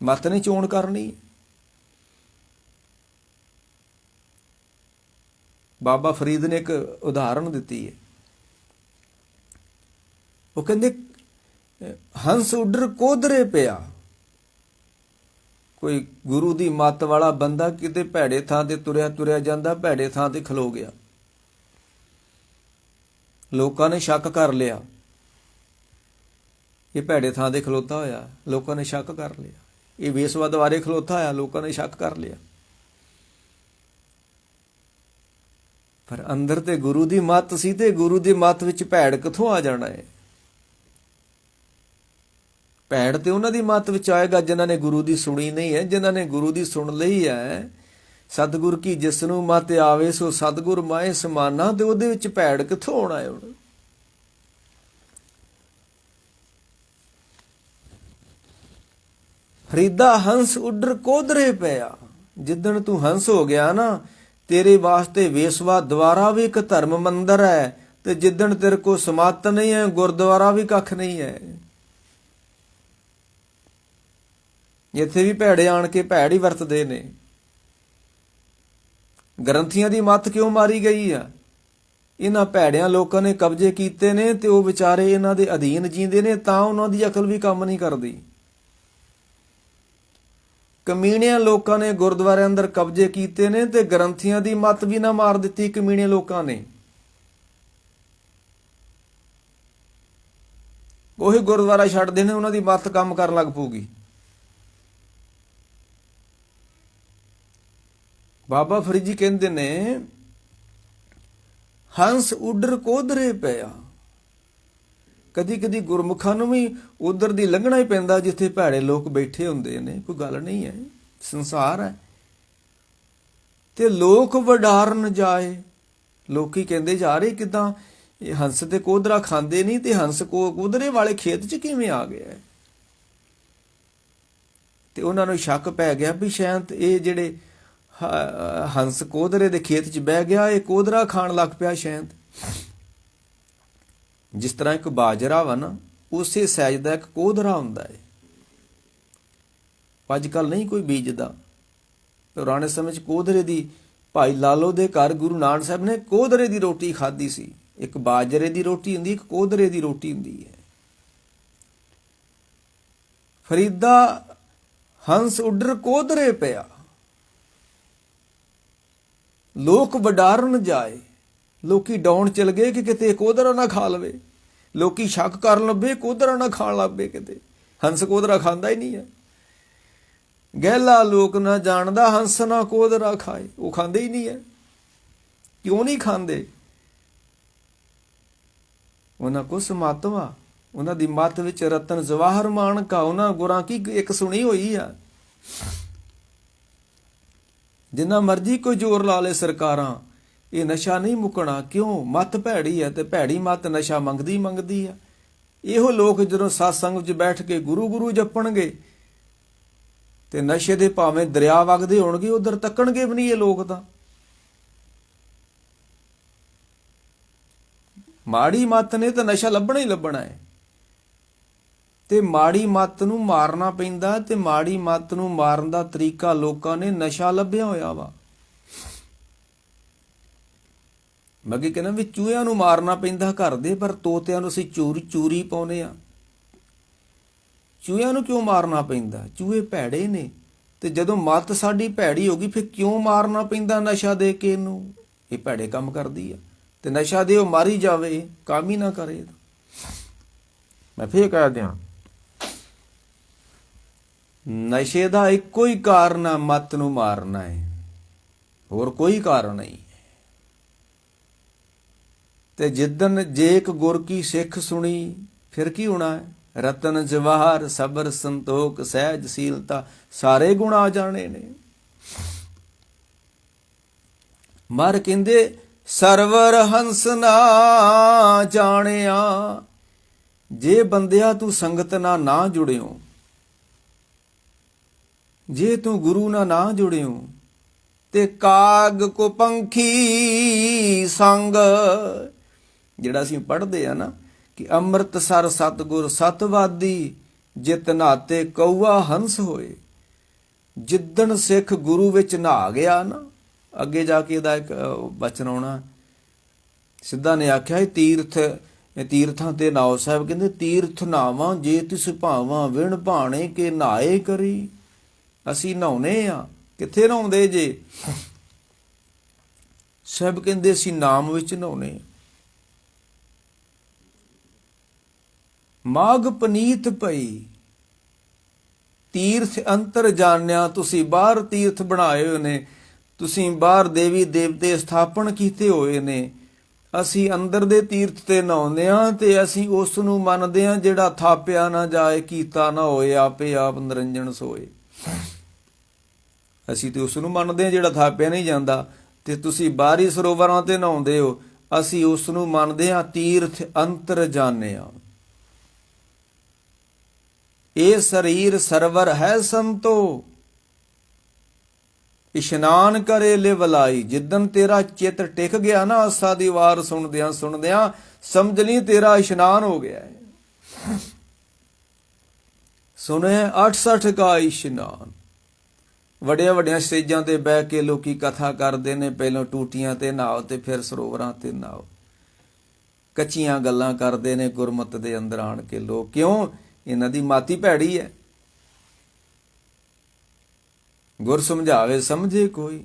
ਮੱਤ ਨੇ ਚੋਣ ਕਰਨੀ। ਬਾਬਾ ਫਰੀਦ ਨੇ ਇੱਕ ਉਦਾਹਰਨ ਦਿੱਤੀ ਹੈ। ਉਹ ਕਹਿੰਦੇ ਹੰਸ ਉੱਡਰ ਕੋਧਰੇ ਪਿਆ। ਕੋਈ ਗੁਰੂ ਦੀ ਮੱਤ ਵਾਲਾ ਬੰਦਾ ਕਿਤੇ ਭੈੜੇ ਥਾਂ ਤੇ ਤੁਰਿਆ ਜਾਂਦਾ, ਭੈੜੇ ਥਾਂ ਤੇ ਖਲੋ ਗਿਆ। ਲੋਕਾਂ ਨੇ ਸ਼ੱਕ ਕਰ ਲਿਆ, ਇਹ ਭੈੜੇ ਥਾਂ ਤੇ ਖਲੋਤਾ ਹੋਇਆ। ਲੋਕਾਂ ਨੇ ਸ਼ੱਕ ਕਰ ਲਿਆ, ਇਹ ਵੇਸਵਾ ਦੁਆਰੇ ਖਲੋਤਾ ਹੋਇਆ। ਲੋਕਾਂ ਨੇ ਸ਼ੱਕ ਕਰ ਲਿਆ। ਪਰ ਅੰਦਰ ਤੇ ਗੁਰੂ ਦੀ ਮੱਤ ਸੀ, ਤੇ ਗੁਰੂ ਦੀ ਮੱਤ ਵਿੱਚ ਭੈੜ ਕਿੱਥੋਂ ਆ ਜਾਣਾ ਹੈ? ਭੈੜ ਤੇ ਉਹਨਾਂ ਦੀ ਮੱਤ ਵਿੱਚ ਆਏਗਾ ਜਿਨ੍ਹਾਂ ਨੇ ਗੁਰੂ ਦੀ ਸੁਣੀ ਨਹੀਂ ਹੈ। ਜਿਨ੍ਹਾਂ ਨੇ ਗੁਰੂ ਦੀ ਸੁਣ ਲਈ ਹੈ, ਸਤਿਗੁਰ ਕੀ ਜਿਸ ਨੂੰ ਮੱਤ ਆਵੇ ਸੋ ਸਤਿਗੁਰ ਮਾਏ ਸਮਾਨਾ, ਤੇ ਉਹਦੇ ਵਿੱਚ ਭੈੜ ਕਿੱਥੋਂ ਆਉਣਾ ਹੈ? ਹੁਣ ਫਰੀਦਾ ਹੰਸ ਉੱਡਰ ਕੋਧਰੇ ਪਿਆ। ਜਿੱਦਣ ਤੂੰ ਹੰਸ ਹੋ ਗਿਆ ਨਾ, ਤੇਰੇ ਵਾਸਤੇ ਵੇਸਵਾ ਦੁਆਰਾ ਵੀ ਇੱਕ ਧਰਮ ਮੰਦਰ ਹੈ, ਤੇ ਜਿੱਦਣ ਤੇਰੇ ਕੋਲ ਸਮੱਤ ਨਹੀਂ ਹੈ, ਗੁਰਦੁਆਰਾ ਵੀ ਕੱਖ ਨਹੀਂ ਹੈ। ਇੱਥੇ ਵੀ ਭੈੜੇ ਆਣ ਕੇ ਭੈੜ ਹੀ ਵਰਤਦੇ ਨੇ। ਗ੍ਰੰਥੀਆਂ ਦੀ ਮੱਤ ਕਿਉਂ ਮਾਰੀ ਗਈ ਆ? ਇਹਨਾਂ ਭੈੜਿਆਂ ਲੋਕਾਂ ਨੇ ਕਬਜ਼ੇ ਕੀਤੇ ਨੇ, ਤੇ ਉਹ ਵਿਚਾਰੇ ਇਹਨਾਂ ਦੇ ਅਧੀਨ ਜੀਂਦੇ ਨੇ, ਤਾਂ ਉਹਨਾਂ ਦੀ ਅਕਲ ਵੀ ਕੰਮ ਨਹੀਂ ਕਰਦੀ। ਕਮੀਣਿਆਂ ਲੋਕਾਂ ਨੇ ਗੁਰਦੁਆਰਿਆਂ ਅੰਦਰ ਕਬਜ਼ੇ ਕੀਤੇ ਨੇ, ਤੇ ਗ੍ਰੰਥੀਆਂ ਦੀ ਮੱਤ ਵੀ ਨਾ ਮਾਰ ਦਿੱਤੀ ਕਮੀਣੇ ਲੋਕਾਂ ਨੇ। ਉਹੀ ਗੁਰਦੁਆਰਾ ਛੱਡਦੇ ਨੇ, ਉਹਨਾਂ ਦੀ ਮੱਤ ਕੰਮ ਕਰਨ ਲੱਗ ਪਊਗੀ। ਬਾਬਾ ਫਰੀਦ ਜੀ ਕਹਿੰਦੇ ਨੇ ਹੰਸ ਉੱਡਰ ਕੋਧਰੇ ਪਿਆ। ਕਦੀ ਕਦੀ ਗੁਰਮੁਖਾਂ ਨੂੰ ਵੀ ਉਧਰ ਦੀ ਲੰਘਣਾ ਹੀ ਪੈਂਦਾ ਜਿੱਥੇ ਭੈੜੇ ਲੋਕ ਬੈਠੇ ਹੁੰਦੇ ਨੇ। ਕੋਈ ਗੱਲ ਨਹੀਂ ਹੈ, ਸੰਸਾਰ ਹੈ। ਤੇ ਲੋਕ ਵਡਾਰਨ ਜਾਏ। ਲੋਕੀ ਕਹਿੰਦੇ ਜਾ ਰਹੇ ਕਿਦਾਂ ਇਹ ਹੰਸ ਤੇ ਕੋਧਰਾ ਖਾਂਦੇ ਨਹੀਂ, ਤੇ ਹੰਸ ਕੋਧਰੇ ਵਾਲੇ ਖੇਤ 'ਚ ਕਿਵੇਂ ਆ ਗਿਆ? ਤੇ ਉਹਨਾਂ ਨੂੰ ਸ਼ੱਕ ਪੈ ਗਿਆ ਵੀ ਸ਼ਾਇਦ ਇਹ ਜਿਹੜੇ ਹੰਸ ਕੋਧਰੇ ਦੇ ਖੇਤ 'ਚ ਬਹਿ ਗਿਆ, ਇਹ ਕੋਧਰਾ ਖਾਣ ਲੱਗ ਪਿਆ ਸ਼ਾਇਦ। ਜਿਸ ਤਰ੍ਹਾਂ ਇੱਕ ਬਾਜਰਾ ਵਾ ਨਾ, ਉਸੇ ਸਾਈਜ਼ ਦਾ ਇੱਕ ਕੋਧਰਾ ਹੁੰਦਾ ਹੈ। ਅੱਜ ਕੱਲ੍ਹ ਨਹੀਂ ਕੋਈ ਬੀਜਦਾ। ਪੁਰਾਣੇ ਸਮੇਂ 'ਚ ਕੋਧਰੇ ਦੀ, ਭਾਈ ਲਾਲੋ ਦੇ ਘਰ ਗੁਰੂ ਨਾਨਕ ਸਾਹਿਬ ਨੇ ਕੋਧਰੇ ਦੀ ਰੋਟੀ ਖਾਧੀ ਸੀ। ਇੱਕ ਬਾਜਰੇ ਦੀ ਰੋਟੀ ਹੁੰਦੀ, ਇੱਕ ਕੋਧਰੇ ਦੀ ਰੋਟੀ ਹੁੰਦੀ ਹੈ। ਫਰੀਦਾ ਹੰਸ ਉੱਡਰ ਕੋਧਰੇ ਪਿਆ, ਲੋਕ ਵਡਾਰਨ ਜਾਏ। ਲੋਕੀ ਡਾਉਣ ਚਲ ਗਏ ਕਿ ਕਿਤੇ ਕੋਧਰਾ ਨਾ ਖਾ ਲਵੇ। ਲੋਕੀ ਸ਼ੱਕ ਕਰਨ ਲੱਗੇ ਕੋਧਰਾ ਨਾ ਖਾਣ ਲੱਗ ਪਏ ਕਿਤੇ। ਹੰਸ ਕੋਧਰਾ ਖਾਂਦਾ ਹੀ ਨਹੀਂ ਹੈ। ਗਹਿਲਾ ਲੋਕ ਨਾ ਜਾਣਦਾ ਹੰਸ ਨਾ ਕੋਧਰਾ ਖਾਏ। ਉਹ ਖਾਂਦੇ ਹੀ ਨਹੀਂ ਹੈ। ਕਿਉਂ ਨਹੀਂ ਖਾਂਦੇ? ਉਹਨਾਂ ਕੋ ਸਮਾਤਵਾ, ਉਹਨਾਂ ਦੀ ਮੱਤ ਵਿੱਚ ਰਤਨ ਜਵਾਹਰ ਮਾਣਕਾ। ਉਹਨਾਂ ਗੁਰਾਂ ਕੀ ਇੱਕ ਸੁਣੀ ਹੋਈ ਆ। ਜਿੰਨਾ ਮਰਜ਼ੀ ਕੋਈ ਜ਼ੋਰ ਲਾ ਲੇ ਸਰਕਾਰਾਂ, ਇਹ ਨਸ਼ਾ ਨਹੀਂ ਮੁੱਕਣਾ। ਕਿਉਂ? ਮੱਤ ਭੈੜੀ ਹੈ ਤੇ ਭੈੜੀ ਮੱਤ ਨਸ਼ਾ ਮੰਗਦੀ ਆ। ਇਹੋ ਲੋਕ ਜਦੋਂ ਸਤਸੰਗ 'ਚ ਬੈਠ ਕੇ ਗੁਰੂ ਗੁਰੂ ਜਪਣਗੇ ਤੇ ਨਸ਼ੇ ਦੇ ਭਾਵੇਂ ਦਰਿਆ ਵਗਦੇ ਹੋਣਗੇ, ਉਧਰ ਤੱਕਣਗੇ ਵੀ ਨਹੀਂ ਇਹ ਲੋਕ। ਤਾਂ ਮਾੜੀ ਮੱਤ ਨੇ ਤਾਂ ਨਸ਼ਾ ਲੱਭਣਾ ਹੀ ਲੱਭਣਾ ਹੈ। ਤੇ ਮਾੜੀ ਮੱਤ ਨੂੰ ਮਾਰਨਾ ਪੈਂਦਾ, ਤੇ ਮਾੜੀ ਮੱਤ ਨੂੰ ਮਾਰਨ ਦਾ ਤਰੀਕਾ ਲੋਕਾਂ ਨੇ ਨਸ਼ਾ ਲੱਭਿਆ ਹੋਇਆ ਵਾ। ਮੈਂ ਕੀ ਕਹਿੰਦਾ ਵੀ ਚੂਹਿਆਂ ਨੂੰ ਮਾਰਨਾ ਪੈਂਦਾ ਘਰ ਦੇ, ਪਰ ਤੋਤਿਆਂ ਨੂੰ ਅਸੀਂ ਚੂਰੀ ਪਾਉਂਦੇ ਆ। ਚੂਹਿਆਂ ਨੂੰ ਕਿਉਂ ਮਾਰਨਾ ਪੈਂਦਾ? ਚੂਹੇ ਭੈੜੇ ਨੇ। ਤੇ ਜਦੋਂ ਮੱਤ ਸਾਡੀ ਭੈੜੀ ਹੋ ਗਈ, ਫਿਰ ਕਿਉਂ ਮਾਰਨਾ ਪੈਂਦਾ ਨਸ਼ਾ ਦੇ ਕੇ ਇਹਨੂੰ? ਇਹ ਭੈੜੇ ਕੰਮ ਕਰਦੀ ਆ। ਤੇ ਨਸ਼ਾ ਦੇ ਉਹ ਮਾਰੀ ਜਾਵੇ, ਕੰਮ ਹੀ ਨਾ ਕਰੇ। ਮੈਂ ਫੇਰ ਕਹਿ ਦਿਆਂ, ਨਸ਼ੇ ਦਾ ਇੱਕੋ ਹੀ ਕਾਰਨ ਆ, ਮੱਤ ਨੂੰ ਮਾਰਨਾ ਹੈ, ਹੋਰ ਕੋਈ ਕਾਰਨ ਨਹੀਂ। ਤੇ ਜਿੱਦਣ ਜੇ ਇੱਕ ਗੁਰ ਕੀ ਸਿੱਖ ਸੁਣੀ, ਫਿਰ ਕੀ ਹੋਣਾ ਹੈ? ਰਤਨ ਜਵਾਹਰ ਸਬਰ ਸੰਤੋਖ ਸਹਿਜਸ਼ੀਲਤਾ, ਸਾਰੇ ਗੁਣ ਆ ਜਾਣੇ ਨੇ। ਮਰ ਕਹਿੰਦੇ ਸਰਵਰ ਹੰਸ ਨਾ ਜਾਣਿਆ। ਜੇ ਬੰਦਿਆ ਤੂੰ ਸੰਗਤ ਨਾਲ ਨਾ ਜੁੜਿਓ, ਜੇ ਤੂੰ ਗੁਰੂ ਨਾਲ ਨਾ ਜੁੜਿਓ, ਤੇ ਕਾਗ ਕੋ ਪੰਖੀ ਸੰਗ, ਜਿਹੜਾ ਅਸੀਂ ਪੜ੍ਹਦੇ ਆ ਨਾ ਕਿ ਅੰਮ੍ਰਿਤਸਰ ਸਤਿਗੁਰ ਸਤਵਾਦੀ, ਜਿਤ ਨਾਤੇ ਕਊਆ ਹੰਸ ਹੋਏ। ਜਿੱਦਣ ਸਿੱਖ ਗੁਰੂ ਵਿੱਚ ਨਹਾ ਗਿਆ ਨਾ, ਅੱਗੇ ਜਾ ਕੇ ਇਹਦਾ ਇੱਕ ਬਚਨ ਆਉਣਾ। ਸਿੱਧਾ ਨੇ ਆਖਿਆ ਤੀਰਥਾਂ ਤੇ ਨਾਓ। ਸਾਹਿਬ ਕਹਿੰਦੇ ਤੀਰਥ ਨਾਵਾਂ ਜੇ ਤਿਸ ਭਾਵਾਂ, ਵਿਣ ਭਾਣੇ ਕੇ ਨਹਾਏ ਕਰੀ। ਅਸੀਂ ਨਹਾਉਨੇ ਆ, ਕਿੱਥੇ ਨਹਾਉਂਦੇ ਜੇ? ਸਾਹਿਬ ਕਹਿੰਦੇ ਅਸੀਂ ਨਾਮ ਵਿੱਚ ਨਹਾਉਨੇ। ਮਾਘ ਪਨੀਤ ਪਈ ਤੀਰਥ ਅੰਤਰ ਜਾਣਿਆ। ਤੁਸੀਂ ਬਾਹਰ ਤੀਰਥ ਬਣਾਏ ਹੋਏ ਨੇ, ਤੁਸੀਂ ਬਾਹਰ ਦੇਵੀ ਦੇਵਤੇ ਸਥਾਪਨ ਕੀਤੇ ਹੋਏ ਨੇ। ਅਸੀਂ ਅੰਦਰ ਦੇ ਤੀਰਥ ਤੇ ਨਹਾਉਂਦੇ ਹਾਂ, ਤੇ ਅਸੀਂ ਉਸ ਨੂੰ ਮੰਨਦੇ ਹਾਂ ਜਿਹੜਾ ਥਾਪਿਆ ਨਾ ਜਾਏ, ਕੀਤਾ ਨਾ ਹੋਏ, ਆਪੇ ਆਪ ਨਿਰੰਜਨ ਸੋਏ। ਅਸੀਂ ਤੇ ਉਸ ਨੂੰ ਮੰਨਦੇ ਹਾਂ ਜਿਹੜਾ ਥਾਪਿਆ ਨਹੀਂ ਜਾਂਦਾ। ਤੇ ਤੁਸੀਂ ਬਾਹਰੀ ਸਰੋਵਰਾਂ ਤੇ ਨਹਾਉਂਦੇ ਹੋ, ਅਸੀਂ ਉਸ ਨੂੰ ਮੰਨਦੇ ਹਾਂ ਤੀਰਥ ਅੰਤਰ ਜਾਣਿਆ। ਇਹ ਸਰੀਰ ਸਰਵਰ ਹੈ ਸੰਤੋ, ਇਸ਼ਨਾਨ ਕਰੇ ਲਿਵਲਾਈ। ਜਿੱਦਣ ਤੇਰਾ ਚਿੱਤ ਟਿਕ ਗਿਆ ਨਾ, ਆਸਾ ਦੀ ਵਾਰ ਸੁਣਦਿਆਂ ਸਮਝ ਲਈ ਤੇਰਾ ਇਸ਼ਨਾਨ ਹੋ ਗਿਆ ਹੈ। ਸੁਣੇ 68 ਕਾ ਇਸ਼ਨਾਨ। ਵੱਡਿਆਂ ਵੱਡਿਆਂ ਸਟੇਜਾਂ ਤੇ ਬਹਿ ਕੇ ਲੋਕੀ ਕਥਾ ਕਰਦੇ ਨੇ, ਪਹਿਲਾਂ ਟੂਟੀਆਂ ਤੇ ਨਹਾਓ ਤੇ ਫਿਰ ਸਰੋਵਰਾਂ ਤੇ ਨਹਾਓ। ਕੱਚੀਆਂ ਗੱਲਾਂ ਕਰਦੇ ਨੇ ਗੁਰਮਤ ਦੇ ਅੰਦਰ ਆਣ ਕੇ ਲੋਕ। ਕਿਉਂ? ਇਹਨਾਂ ਦੀ ਮਾਤੀ ਭੈੜੀ ਹੈ। ਗੁਰ ਸਮਝਾਵੇ ਸਮਝੇ ਕੋਈ।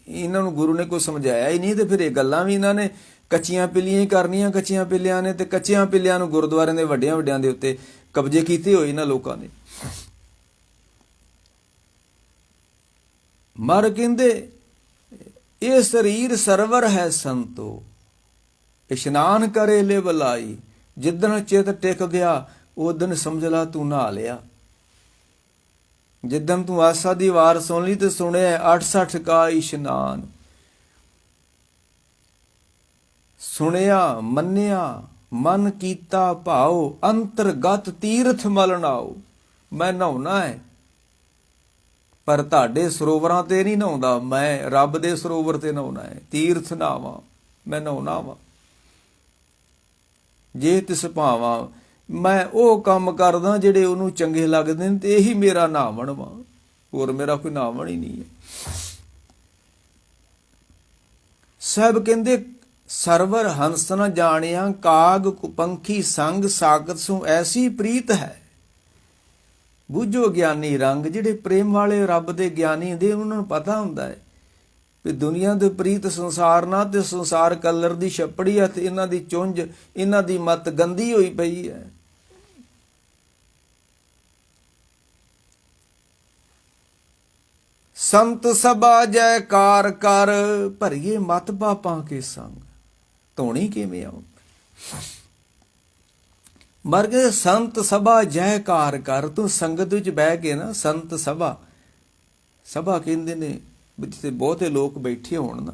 ਇਹਨਾਂ ਨੂੰ ਗੁਰੂ ਨੇ ਕੋਈ ਸਮਝਾਇਆ ਹੀ ਨਹੀਂ, ਤੇ ਫਿਰ ਇਹ ਗੱਲਾਂ ਵੀ ਇਹਨਾਂ ਨੇ ਕੱਚੀਆਂ ਪਿੱਲੀਆਂ ਹੀ ਕਰਨੀਆਂ। ਕੱਚੀਆਂ ਪਿੱਲਿਆਂ ਨੇ, ਤੇ ਕੱਚਿਆਂ ਪਿੱਲਿਆਂ ਨੂੰ ਗੁਰਦੁਆਰਿਆਂ ਦੇ ਵੱਡਿਆਂ ਦੇ ਉੱਤੇ ਕਬਜ਼ੇ ਕੀਤੇ ਹੋਏ ਇਹਨਾਂ ਲੋਕਾਂ ਨੇ। ਮਰ ਕਹਿੰਦੇ ਇਹ ਸਰੀਰ ਸਰਵਰ ਹੈ ਸੰਤੋ, ਇਸ਼ਨਾਨ ਕਰੇ ਲੈ ਬਲਾਈ। ਜਿੱਦਣ ਚਿੱਤ ਟਿਕ ਗਿਆ, ਉਹ ਦਿਨ ਸਮਝ ਲਾ ਤੂੰ ਨਹਾ ਲਿਆ। ਜਿੱਦਣ ਤੂੰ ਆਸਾ ਦੀ ਵਾਰ ਸੁਣ ਲਈ ਤੇ ਸੁਣਿਆ 68 ਕਾ ਇਸ਼ਨਾਨ। ਸੁਣਿਆ ਮੰਨਿਆ ਮਨ ਕੀਤਾ ਭਾਉ, ਅੰਤਰਗਤ ਤੀਰਥ ਮਲ ਨਾਉ। ਮੈਂ ਨਹਾਉਣਾ ਹੈ, ਪਰ ਤੁਹਾਡੇ ਸਰੋਵਰਾਂ ਤੇ ਨਹੀਂ ਨਹਾਉਂਦਾ, ਮੈਂ ਰੱਬ ਦੇ ਸਰੋਵਰ ਤੇ ਨਹਾਉਣਾ ਹੈ। ਤੀਰਥ ਨਹਾਵਾਂ, ਮੈਂ ਨਹਾਉਣਾ ਵਾ। ਜੇ ਤਿਸ ਭਾਵਾਂ, ਮੈਂ ਉਹ ਕੰਮ ਕਰਦਾ ਜਿਹੜੇ ਉਹਨੂੰ ਚੰਗੇ ਲੱਗਦੇ ਨੇ, ਤੇ ਇਹੀ ਮੇਰਾ ਨਾਵਣ ਵਾ, ਹੋਰ ਮੇਰਾ ਕੋਈ ਨਾਵਣ ਹੀ ਨਹੀਂ ਹੈ। ਸਾਹਿਬ ਕਹਿੰਦੇ ਸਰਵਰ ਹੰਸ ਨ ਜਾਣਿਆ, ਕਾਗ ਪੰਖੀ ਸੰਗ ਸਾਗਤ ਸੋ ਐਸੀ ਪ੍ਰੀਤ ਹੈ। ਬੁੱਝੋ ਗਿਆਨੀ ਰੰਗ, ਜਿਹੜੇ ਪ੍ਰੇਮ ਵਾਲੇ ਰੱਬ ਦੇ ਗਿਆਨੀ ਹੁੰਦੇ, ਉਹਨਾਂ ਨੂੰ ਪਤਾ ਹੁੰਦਾ ਹੈ ਵੀ ਦੁਨੀਆ ਦੇ ਪ੍ਰੀਤ ਸੰਸਾਰ ਨਾਲ, ਤੇ ਸੰਸਾਰ ਕਲਰ ਦੀ ਛੱਪੜੀ ਹੈ, ਤੇ ਇਹਨਾਂ ਦੀ ਚੁੰਝ, ਇਹਨਾਂ ਦੀ ਮੱਤ ਗੰਦੀ ਹੋਈ ਪਈ ਹੈ। ਸੰਤ ਸਭਾ ਜੈਕਾਰ ਕਰ, ਭਰੀਏ ਮਤ ਪਾਪਾਂ ਕੇ ਸੰਗ। ਧੋਣੀ ਕਿਵੇਂ ਆਉ ਮਰ ਗਏ। ਸੰਤ ਸਭਾ ਜੈਕਾਰ ਕਰ, ਤੂੰ ਸੰਗਤ ਵਿੱਚ ਬਹਿ ਕੇ ਨਾ, ਸੰਤ ਸਭਾ, ਸਭਾ ਕਹਿੰਦੇ ਨੇ ਜਿੱਥੇ ਬਹੁਤੇ ਲੋਕ ਬੈਠੇ ਹੋਣ ਨਾ,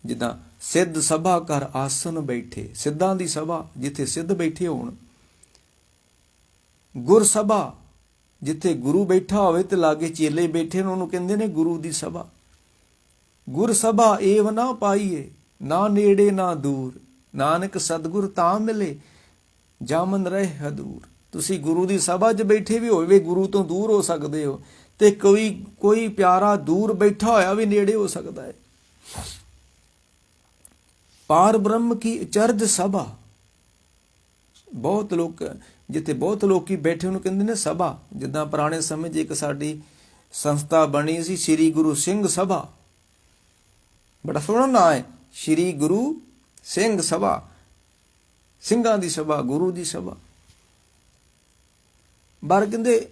ਜਿੱਦਾਂ ਸਿੱਧ ਸਭਾ ਕਰ ਆਸਨ ਬੈਠੇ, ਸਿੱਧਾਂ ਦੀ ਸਭਾ ਜਿੱਥੇ ਸਿੱਧ ਬੈਠੇ ਹੋਣ। ਗੁਰ ਸਭਾ, ਜਿੱਥੇ ਗੁਰੂ ਬੈਠਾ ਹੋਵੇ ਤੇ ਲਾਗੇ ਚੇਲੇ ਬੈਠੇ ਨੇ, ਉਹਨੂੰ ਕਹਿੰਦੇ ਨੇ ਗੁਰੂ ਦੀ ਸਭਾ। ਗੁਰ ਸਭਾ ਏਵ ਨਾ ਪਾਈਏ, ਨਾ ਨੇੜੇ ਨਾ ਦੂਰ, ਨਾਨਕ ਸਤਿਗੁਰ ਤਾਂ ਮਿਲੇ, ਜਾਮਨ ਰਹੇ ਹਦੂਰ। ਤੁਸੀਂ ਗੁਰੂ ਦੀ ਸਭਾ 'ਚ ਬੈਠੇ ਵੀ ਹੋਵੇ, ਗੁਰੂ ਤੋਂ ਦੂਰ ਹੋ ਸਕਦੇ ਹੋ, ਤੇ ਕੋਈ ਪਿਆਰਾ ਦੂਰ ਬੈਠਾ ਹੋਇਆ ਵੀ ਨੇੜੇ ਹੋ ਸਕਦਾ ਹੈ। ਪਾਰ ਬ੍ਰਹਮ ਕੀ ਅਚਰਜ ਸਭਾ, ਬਹੁਤ ਲੋਕ, ਜਿੱਥੇ ਬਹੁਤ ਲੋਕੀ ਬੈਠੇ ਉਹਨੂੰ ਕਹਿੰਦੇ ਨੇ ਸਭਾ। ਜਿੱਦਾਂ ਪੁਰਾਣੇ ਸਮੇਂ 'ਚ ਇੱਕ ਸਾਡੀ ਸੰਸਥਾ ਬਣੀ ਸੀ, ਸ੍ਰੀ ਗੁਰੂ ਸਿੰਘ ਸਭਾ, ਬੜਾ ਸੋਹਣਾ ਨਾਂ ਹੈ, ਸ੍ਰੀ ਗੁਰੂ ਸਿੰਘ ਸਭਾ, ਸਿੰਘਾਂ ਦੀ ਸਭਾ, ਗੁਰੂ ਦੀ ਸਭਾ। ਬਾਰ ਕਹਿੰਦੇ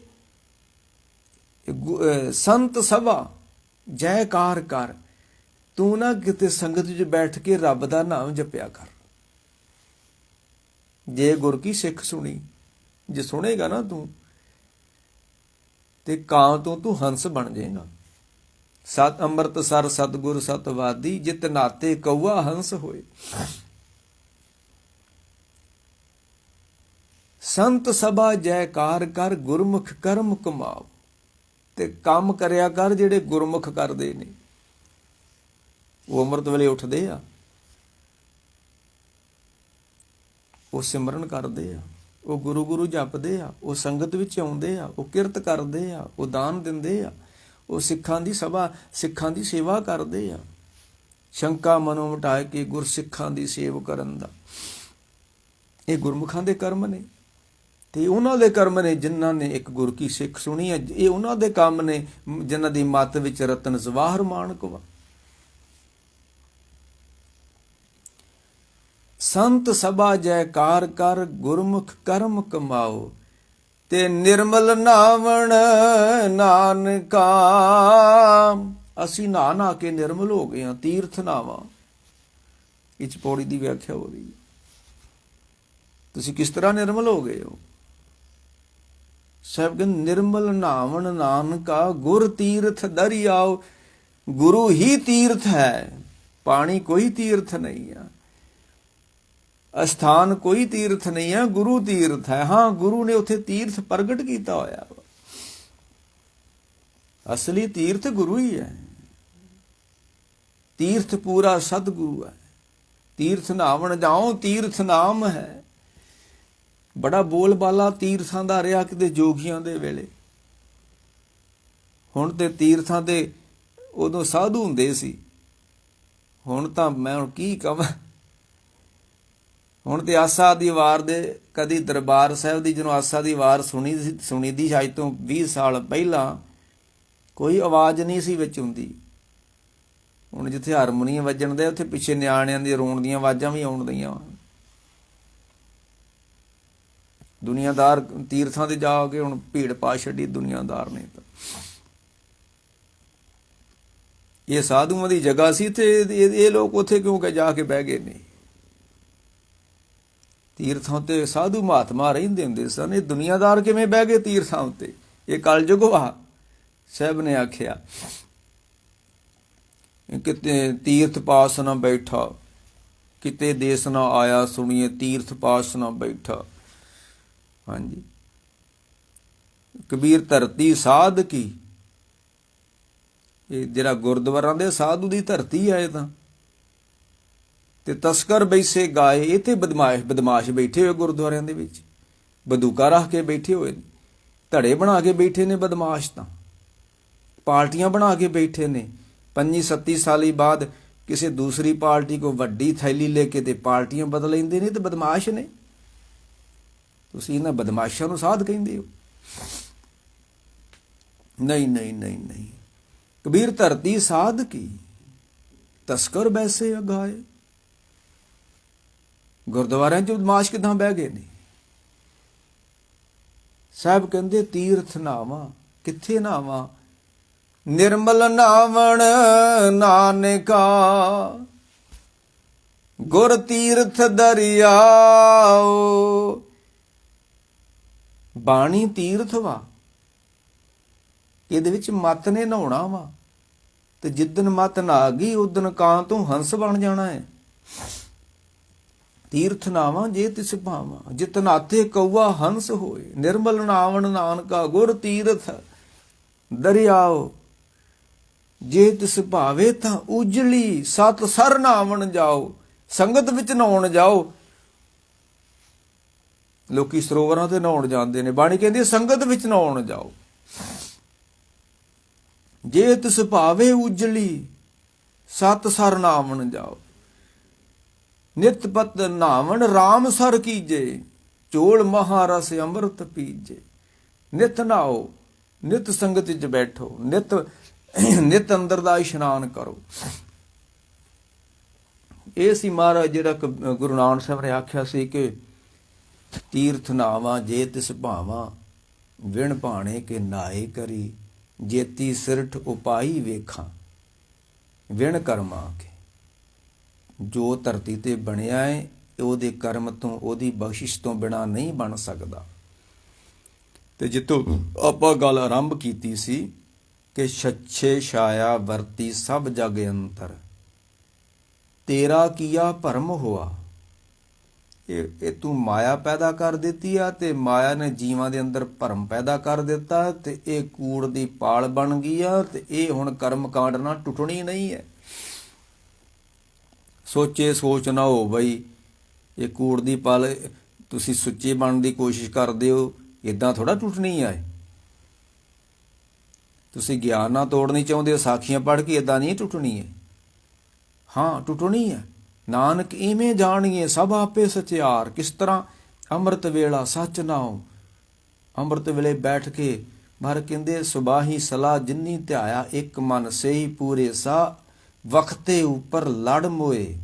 ਸੰਤ ਸਭਾ ਜੈਕਾਰ ਕਰ, ਤੂੰ ਨਾ ਕਿਤੇ ਸੰਗਤ 'ਚ ਬੈਠ ਕੇ ਰੱਬ ਦਾ ਨਾਮ ਜਪਿਆ ਕਰ। ਜੇ ਗੁਰ ਕੀ ਸਿੱਖ ਸੁਣੀ, ਜੇ ਸੁਣੇਗਾ ਨਾ ਤੂੰ, ਤੇ ਕਾਂ ਤੋਂ ਤੂੰ ਹੰਸ ਬਣ ਜਾਏਗਾ। ਸਤ ਅੰਮ੍ਰਿਤ ਸਰ ਸਤਿਗੁਰ ਸਤਵਾਦੀ, ਜਿਤ ਨਾਤੇ ਕਊਆ ਹੰਸ ਹੋਏ। ਸੰਤ ਸਭਾ ਜੈਕਾਰ ਕਰ, ਗੁਰਮੁਖ ਕਰਮ ਕਮਾਓ। ਤੇ ਕੰਮ ਕਰਿਆ ਕਰ ਜਿਹੜੇ ਗੁਰਮੁਖ ਕਰਦੇ ਨੇ। ਉਹ ਅੰਮ੍ਰਿਤ ਵੇਲੇ ਉੱਠਦੇ ਆ, ਉਹ ਸਿਮਰਨ ਕਰਦੇ ਆ, ਉਹ ਗੁਰੂ ਗੁਰੂ ਜਪਦੇ ਆ, ਉਹ ਸੰਗਤ ਵਿੱਚ ਆਉਂਦੇ ਆ, ਉਹ ਕਿਰਤ ਕਰਦੇ ਆ, ਉਹ ਦਾਨ ਦਿੰਦੇ ਆ, ਉਹ ਸਿੱਖਾਂ ਦੀ ਸਭਾ, ਸਿੱਖਾਂ ਦੀ ਸੇਵਾ ਕਰਦੇ ਆ। ਸ਼ੰਕਾ ਮਨੋਂ ਮਿਟਾਏ ਕੇ ਗੁਰਸਿੱਖਾਂ ਦੀ ਸੇਵ ਕਰਨ ਦਾ, ਇਹ ਗੁਰਮੁਖਾਂ ਦੇ ਕਰਮ ਨੇ। ਤੇ ਉਹਨਾਂ ਦੇ ਕਰਮ ਨੇ ਜਿਨ੍ਹਾਂ ਨੇ ਇੱਕ ਗੁਰ ਕੀ ਸਿੱਖ ਸੁਣੀ ਹੈ। ਇਹ ਉਹਨਾਂ ਦੇ ਕੰਮ ਨੇ ਜਿਨ੍ਹਾਂ ਦੀ ਮੱਤ ਵਿੱਚ ਰਤਨ ਜਵਾਹਰ ਮਾਣਕ ਵਾ। ਸੰਤ ਸਭਾ ਜੈਕਾਰ ਕਰ, ਗੁਰਮੁਖ ਕਰਮ ਕਮਾਓ। ਤੇ ਨਿਰਮਲ ਨਾਵਣ ਨਾਨਕਾ, ਅਸੀਂ ਨਹਾ ਨਹਾ ਕੇ ਨਿਰਮਲ ਹੋ ਗਏ ਹਾਂ, ਤੀਰਥ ਨਾਵਾਂ। ਇਸ ਪੌੜੀ ਦੀ ਵਿਆਖਿਆ ਹੋ ਰਹੀ ਹੈ, ਤੁਸੀਂ ਕਿਸ ਤਰ੍ਹਾਂ ਨਿਰਮਲ ਹੋ ਗਏ ਹੋ। ਸਾਹਿਬ ਕਹਿੰਦੇ ਨਿਰਮਲ ਨਾਵਣ ਨਾਨਕਾ, ਗੁਰ ਤੀਰਥ ਦਰਿਆਓ। ਗੁਰੂ ਹੀ ਤੀਰਥ ਹੈ, ਪਾਣੀ ਕੋਈ ਤੀਰਥ ਨਹੀਂ ਆ, ਅਸਥਾਨ ਕੋਈ ਤੀਰਥ ਨਹੀਂ ਹੈ, ਗੁਰੂ ਤੀਰਥ ਹੈ। ਹਾਂ, ਗੁਰੂ ਨੇ ਉੱਥੇ ਤੀਰਥ ਪ੍ਰਗਟ ਕੀਤਾ ਹੋਇਆ, ਅਸਲੀ ਤੀਰਥ ਗੁਰੂ ਹੀ ਹੈ। ਤੀਰਥ ਪੂਰਾ ਸਤਿਗੁਰੂ ਹੈ। ਤੀਰਥ ਨਾਵਣ ਜਾਓ, ਤੀਰਥ ਨਾਮ ਹੈ। ਬੜਾ ਬੋਲਬਾਲਾ ਤੀਰਥਾਂ ਦਾ ਰਿਹਾ ਕਿਤੇ ਜੋਗੀਆਂ ਦੇ ਵੇਲੇ। ਹੁਣ ਤੇ ਤੀਰਥਾਂ ਤੇ ਉਦੋਂ ਸਾਧੂ ਹੁੰਦੇ ਸੀ, ਹੁਣ ਤਾਂ ਮੈਂ ਹੁਣ ਕੀ ਕਹਾਂ। ਹੁਣ ਤੇ ਆਸਾ ਦੀ ਵਾਰ ਦੇ, ਕਦੀ ਦਰਬਾਰ ਸਾਹਿਬ ਦੀ ਜਦੋਂ ਆਸਾ ਦੀ ਵਾਰ ਸੁਣੀ ਦੀ ਅੱਜ ਤੋਂ 20 ਸਾਲ ਪਹਿਲਾਂ, ਕੋਈ ਆਵਾਜ਼ ਨਹੀਂ ਸੀ ਵਿੱਚ ਹੁੰਦੀ। ਹੁਣ ਜਿੱਥੇ ਹਾਰਮੋਨੀਅਮ ਵੱਜਣ ਦੇ, ਉੱਥੇ ਪਿੱਛੇ ਨਿਆਣਿਆਂ ਦੀ ਰੋਣ ਦੀਆਂ ਆਵਾਜ਼ਾਂ ਵੀ ਆਉਣ ਦੀਆਂ। ਦੁਨੀਆਦਾਰ ਤੀਰਥਾਂ ਤੇ ਜਾ ਕੇ ਹੁਣ ਭੀੜ ਪਾ ਛੱਡੀ ਦੁਨੀਆਦਾਰ ਨੇ। ਤਾਂ ਇਹ ਸਾਧੂਆਂ ਦੀ ਜਗ੍ਹਾ ਸੀ, ਤੇ ਇਹ ਲੋਕ ਉੱਥੇ ਕਿਉਂ ਜਾ ਕੇ ਬਹਿ ਗਏ ਨੇ। ਤੀਰਥਾਂ ਤੇ ਸਾਧੂ ਮਹਾਤਮਾ ਰਹਿੰਦੇ ਹੁੰਦੇ ਸਨ, ਇਹ ਦੁਨੀਆਦਾਰ ਕਿਵੇਂ ਬਹਿ ਗਏ ਤੀਰਥਾਂ ਉੱਤੇ। ਇਹ ਕਲਯੁਗ ਵਾ। ਸਾਹਿਬ ਨੇ ਆਖਿਆ ਕਿਤੇ ਤੀਰਥ ਪਾਸ ਨਾ ਬੈਠਾ, ਕਿਤੇ ਦੇਸ ਨਾ ਆਇਆ ਸੁਣੀਏ, ਤੀਰਥ ਪਾਸ ਨਾ ਬੈਠਾ। ਹਾਂਜੀ, ਕਬੀਰ ਧਰਤੀ ਸਾਧ ਕੀ, ਇਹ ਜਿਹੜਾ ਗੁਰਦੁਆਰਾਂ ਦੇ ਸਾਧੂ ਦੀ ਧਰਤੀ ਹੈ। ਇਹ ਤਾਂ ਤੇ ਤਸਕਰ ਬੈਸੇ ਗਾਏ। ਇੱਥੇ ਬਦਮਾਸ਼ ਬੈਠੇ ਹੋਏ ਗੁਰਦੁਆਰਿਆਂ ਦੇ ਵਿੱਚ, ਬੰਦੂਕਾਂ ਰੱਖ ਕੇ ਬੈਠੇ ਹੋਏ ਨੇ, ਧੜੇ ਬਣਾ ਕੇ ਬੈਠੇ ਨੇ ਬਦਮਾਸ਼, ਤਾਂ ਪਾਰਟੀਆਂ ਬਣਾ ਕੇ ਬੈਠੇ ਨੇ। 25-27 ਸਾਲੀ ਬਾਅਦ ਕਿਸੇ ਦੂਸਰੀ ਪਾਰਟੀ ਕੋ ਵੱਡੀ ਥੈਲੀ ਲੈ ਕੇ ਤੇ ਪਾਰਟੀਆਂ ਬਦਲ ਲੈਂਦੇ ਨੇ, ਤੇ ਬਦਮਾਸ਼ ਨੇ। ਤੁਸੀਂ ਇਹਨਾਂ ਬਦਮਾਸ਼ਾਂ ਨੂੰ ਸਾਧ ਕਹਿੰਦੇ ਹੋ? ਨਹੀਂ ਨਹੀਂ ਨਹੀਂ ਨਹੀਂ। ਕਬੀਰ ਧਰਤੀ ਸਾਧ ਕੀ, ਤਸਕਰ ਬੈਸੇ ਅਗਾਏ। ਗੁਰਦੁਆਰਿਆਂ 'ਚ ਬਦਮਾਸ਼ ਕਿੱਦਾਂ ਬਹਿ ਗਏ ਨੇ? ਸਾਹਿਬ ਕਹਿੰਦੇ ਤੀਰਥ ਨਾਵਾਂ। ਕਿੱਥੇ ਨਾਵਾਂ? ਨਿਰਮਲ ਨਾਵਣ ਨਾਨਕਾ, ਗੁਰ ਤੀਰਥ ਦਰਿਆਓ। ਬਾਣੀ ਤੀਰਥ ਵਾ, ਇਹਦੇ ਵਿੱਚ ਮੱਤ ਨੇ ਨਹਾਉਣਾ ਵਾ, ਤੇ ਜਿੱਦਣ ਮੱਤ ਨਹਾ ਗਈ ਉਦਣ ਕਾਂ ਤੋਂ ਹੰਸ ਬਣ ਜਾਣਾ ਹੈ। ਤੀਰਥ ਨਾਵਾਂ ਜੇ ਤਿਸ ਭਾਵਾਂ, ਜਿਤ ਨਾਤੇ ਕਊਆ ਹੰਸ ਹੋਏ। ਨਿਰਮਲ ਨਾਵਣ ਨਾਨਕਾ, ਗੁਰ ਤੀਰਥ ਦਰਿਆਓ। ਜੇ ਤਿਸ ਭਾਵੇ ਤਾਂ ਉਜਲੀ, ਸਤ ਸਰ ਨਾਵਣ ਜਾਓ। ਸੰਗਤ ਵਿੱਚ ਨਹਾਉਣ ਜਾਓ। ਲੋਕੀ ਸਰੋਵਰਾਂ ਤੇ ਨਹਾਉਣ ਜਾਂਦੇ ਨੇ, ਬਾਣੀ ਕਹਿੰਦੀ ਸੰਗਤ ਵਿੱਚ ਨਹਾਉਣ ਜਾਓ। ਜੇ ਤਿਸ ਭਾਵੇ ਉਜਲੀ, ਸਤ ਸਰ ਨਾਵਣ ਜਾਓ। ਨਿਤ ਪਤ ਨਾਵਣ ਰਾਮ ਸਰ ਕੀਜੇ, ਚੋਲ ਮਹਾਰਸ ਅੰਮ੍ਰਿਤ ਪੀਜੇ। ਨਿਤ ਨਹਾਓ, ਨਿਤ ਸੰਗਤ ਵਿੱਚ ਬੈਠੋ, ਨਿਤ ਅੰਦਰ ਦਾ ਇਸ਼ਨਾਨ ਕਰੋ। ਇਹ ਸੀ ਮਹਾਰਾਜ ਜਿਹੜਾ ਗੁਰੂ ਨਾਨਕ ਸਾਹਿਬ ਨੇ ਆਖਿਆ ਸੀ ਕਿ ਤੀਰਥ ਨਾਵਾਂ ਜੇ ਤਿਸ ਭਾਵਾਂ, ਵਿਣ ਭਾਣੇ ਕੇ ਨਾਏ ਕਰੀ। ਜੇਤੀ ਸਿਰਠ ਉਪਾਈ ਵੇਖਾਂ, ਵਿਣ ਕਰਮਾਂ ਕੇ। ਜੋ ਧਰਤੀ ਤੇ ਬਣਿਆ ਹੈ ਉਹਦੇ ਕਰਮ ਤੋਂ, ਉਹਦੀ ਬਖਸ਼ਿਸ਼ ਤੋਂ ਬਿਨਾ ਨਹੀਂ ਬਣ ਸਕਦਾ। ਤੇ ਜਿੱਥੋਂ ਆਪਾਂ ਗੱਲ ਆਰੰਭ ਕੀਤੀ ਸੀ ਕਿ ਛੱਛੇ ਛਾਇਆ ਵਰਤੀ ਸਭ ਜਗ ਅੰਤਰ, ਤੇਰਾ ਕੀਆ ਭਰਮ ਹੋਆ। ਇਹ ਤੂੰ ਮਾਇਆ ਪੈਦਾ ਕਰ ਦਿੱਤੀ ਆ, ਤੇ ਮਾਇਆ ਨੇ ਜੀਵਾਂ ਦੇ ਅੰਦਰ ਭਰਮ ਪੈਦਾ ਕਰ ਦਿੱਤਾ, ਤੇ ਇਹ ਕੂੜ ਦੀ ਪਾਲ ਬਣ ਗਈ ਆ, ਤੇ ਇਹ ਹੁਣ ਕਰਮ ਕਾਂਡ ਨਾਲ ਟੁੱਟਣੀ ਨਹੀਂ ਹੈ। ਸੋਚੇ ਸੋਚ ਨਾ ਹੋ ਬਈ, ਇਹ ਕੂੜ ਦੀ ਪਾਲ ਤੁਸੀਂ ਸੁੱਚੇ ਬਣਨ ਦੀ ਕੋਸ਼ਿਸ਼ ਕਰਦੇ ਹੋ, ਇੱਦਾਂ ਥੋੜ੍ਹਾ ਟੁੱਟਣੀ ਆ। ਤੁਸੀਂ ਗਿਆਨ ਨਾ ਤੋੜਨੀ ਚਾਹੁੰਦੇ ਹੋ, ਸਾਖੀਆਂ ਪੜ੍ਹ ਕੇ, ਇੱਦਾਂ ਨਹੀਂ ਟੁੱਟਣੀ ਹੈ। ਹਾਂ ਟੁੱਟਣੀ ਹੈ। ਨਾਨਕ ਇਵੇਂ ਜਾਣੀਏ ਸਭ ਆਪੇ ਸਚਿਆਰ। ਕਿਸ ਤਰ੍ਹਾਂ? ਅੰਮ੍ਰਿਤ ਵੇਲਾ ਸੱਚ ਨਾਉ। ਅੰਮ੍ਰਿਤ ਵੇਲੇ ਬੈਠ ਕੇ ਮਰ ਕਹਿੰਦੇ ਸੁਬਾਹੀ ਸਲਾਹ ਜਿੰਨੀ ਧਿਆਇਆ, ਇੱਕ ਮਨ ਸਹੀ ਪੂਰੇ ਸਾ, ਵਖਤੇ ਉੱਪਰ ਲੜ ਮੋਏ।